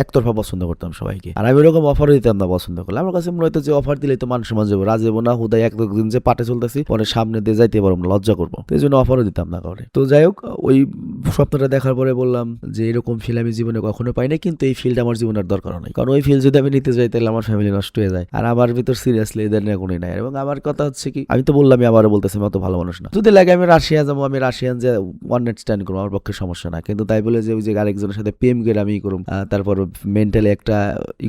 একতরফা পছন্দ করতাম সবাইকে, আর আমি এরকম অফারও দিতাম না পছন্দ করলে। আমার কাছে মনে হতো যে অফার দিলেই তো মানুষ সমাজ যাবো, রাজ যাবো না, হুদায় একদিন যে পাটে চলতেছি পরে সামনে দিয়ে যাইতে পারবো না, লজ্জা করবো, তো এই জন্য অফারও দিতাম না কাউরে। তো যাই হোক, ওই স্বপ্নটা দেখার পরে বললাম যে এরকম ফিল আমি জীবনে কখনো পাই না, কিন্তু এই ফিলটা আমার জীবনের দরকার নাই, কারণ ওই ফিল যদি আমি নিতে যাই তাহলে আমার ফ্যামিলি নষ্ট হয়ে যায়, আর আমার ভিতর সিরিয়াসলি এদের নিয়ে কোনোই নাই। এবং আমার কথা হচ্ছে কি, আমি তো বললাম আবারও বলতেছি আমি অত ভালো মানুষ না, যদি লাগে আমি রাশিয়া যাবো, আমি রাশিয়ান যে ওয়ান নাইট স্ট্যান্ড করবো, আমার পক্ষে সমস্যা না, কিন্তু তাই বলে যে ওই যে আরেকজনের সাথে প্রেম করে আমি করবো, তারপর মেন্টালি একটা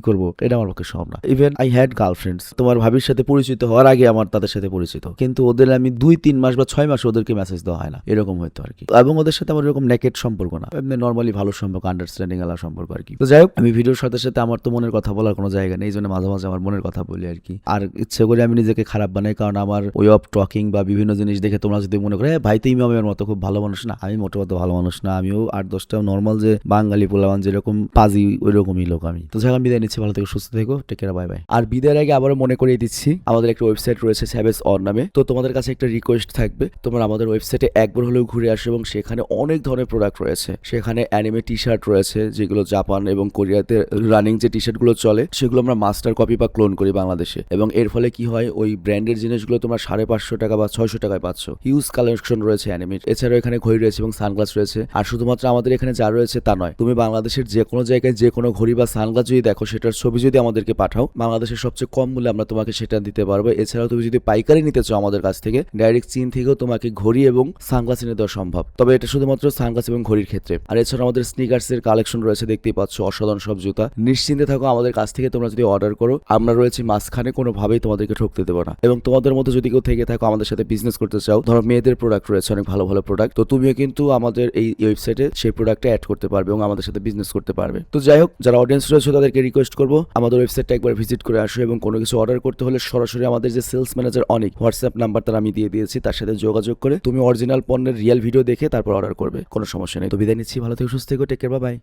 করবো, এটা আমার পক্ষে সম্ভব না। ইভেন আই হ্যাড গার্লফ্রেন্ডস, তোমার ভাবির সাথে পরিচিত হওয়ার আগে আমার তাদের সাথে পরিচিত, কিন্তু ওদের আমি 2-3 মাস বা 6 মাস ওদেরকে মেসেজ দেওয়া হয় না, এরকম হয়তো আর কি। এবং ওদের সাথে আমার এরকম নেকেট সম্পর্ক না, এমনি নর্মালি ভালো সম্পর্ক, আন্ডারস্ট্যান্ডিং আলা সম্পর্ক আর কি। তো যাই হোক, আমি ভিডিওর সাথে সাথে আমার তো মনের কথা বলার কোনো জায়গা নেই, এই জন্য মাঝে মাঝে আমার মনের কথা বলি আর কি। আর ইচ্ছে করে আমি নিজেকে খারাপ বানাই, কারণ আমার ওয়ে অফ টকিং বা বিভিন্ন জিনিস দেখে তোমরা যদি মনে করে ভাই তো ইমামের মতো খুব ভালো মানুষ, না, আমি মোটেও অত ভালো মানুষ না, আমিও 8-10টা নর্মাল যে বাঙালি পোলাবান যেরকম পাজি ওই রকমই লোক আমি। তো যাই হোক, বিদায় নিচ্ছি, ভালো থেকো, সুস্থ থেকো, টেক কেয়ার, বাই বাই। আর বিদায়ের আগে আবারও মনে করিয়ে দিচ্ছি, আমাদের একটা ওয়েবসাইট রয়েছে স্যাভেজ অর নামে, তো তোমাদের কাছে একটা রিকোয়েস্ট থাকবে, তোমরা আমাদের ওয়েবসাইটে একবার হলেও ঘুরে আসো, এবং সেখানে অনেক ধরনের প্রোডাক্ট রয়েছে, সেখানে অ্যানিমে টি শার্ট রয়েছে যেগুলো জাপান এবং কোরিয়াতে রানিং যে টি শার্টগুলো চলে সেগুলো আমরা মাস্টার কপি বা ক্লোন করি বাংলাদেশে, এবং এর ফলে কি হয়, ওই ব্র্যান্ডের জিনিসগুলো তোমরা 550 টাকা বা 600 টাকায় পাচ্ছ। হিউজ কালেকশন রয়েছে অ্যানিমের, এছাড়াও এখানে ঘড়ি রয়েছে এবং সানগ্লাস রয়েছে। আর শুধুমাত্র আমাদের এখানে যা রয়েছে তা নয়, তুমি বাংলাদেশের যে কোনো জায়গায় যে কোনো ঘড়ি বা সানগ্লাস যদি দেখো, সেটার ছবি যদি আমাদেরকে পাঠাও, বাংলাদেশের সবচেয়ে কম মূল্যে আমরা তোমাকে সেটা দিতে পারবো। এছাড়াও তুমি যদি পাইকারি নিতে চাও আমাদের কাছ থেকে, ডাইরেক্ট চীন থেকেও তোমাকে ঘড়ি এবং সানগ্লাস এনে দেওয়া সম্ভব, তবে এটা শুধুমাত্র সানগ্লাস এবং ঘড়ির ক্ষেত্রে। আর এছাড়াও আমাদের স্নিকার্সের কালেকশন রয়েছে, দেখতেই পাচ্ছ, অসাধারণ সব জুতা। নিশ্চিন্তে থাকো, আমাদের কাছ থেকে তোমরা যদি অর্ডার করো, আমরা রয়েছি মাঝখানে, কোনোভাবেই তোমাদেরকে ঠকতে দেবো না। এবং তোমাদের মতো যদি কেউ থেকে থাকো আমাদের সাথে বিজনেস করতে চাও, ধরো মেয়েদের প্রোডাক্ট রয়েছে অনেক ভালো ভালো প্রোডাক্ট, তো তুমিও কিন্তু আমাদের এই ওয়েবসাইটে সেই প্রোডাক্টটা অ্যাড করতে পারবে এবং আমাদের সাথে বিজনেস করতে পারবে। তো যাই হোক, যারা অডিয়েন্স রয়েছে তাদেরকে রিকোয়েস্ট করবো আমাদের ওয়েবসাইটটা একবার ভিজিট করে আসো, এবং কোনো কিছু অর্ডার করতে হলে সরাসরি আমাদের যে সেলস ম্যানেজার অনেক হোয়াটসঅ্যাপ নাম্বার তার আমি দিয়ে দিয়েছি, তার সাথে যোগাযোগ করে তুমি অরিজিনাল পণ্যের রিয়েল ভিডিও দেখে তারপর অর্ডার করবে, কোনো সমস্যা নেই। তো বিদায় নিচ্ছি, ভালো থেকে সুস্থ থেকো, টেক কেয়ার, বাই বাই।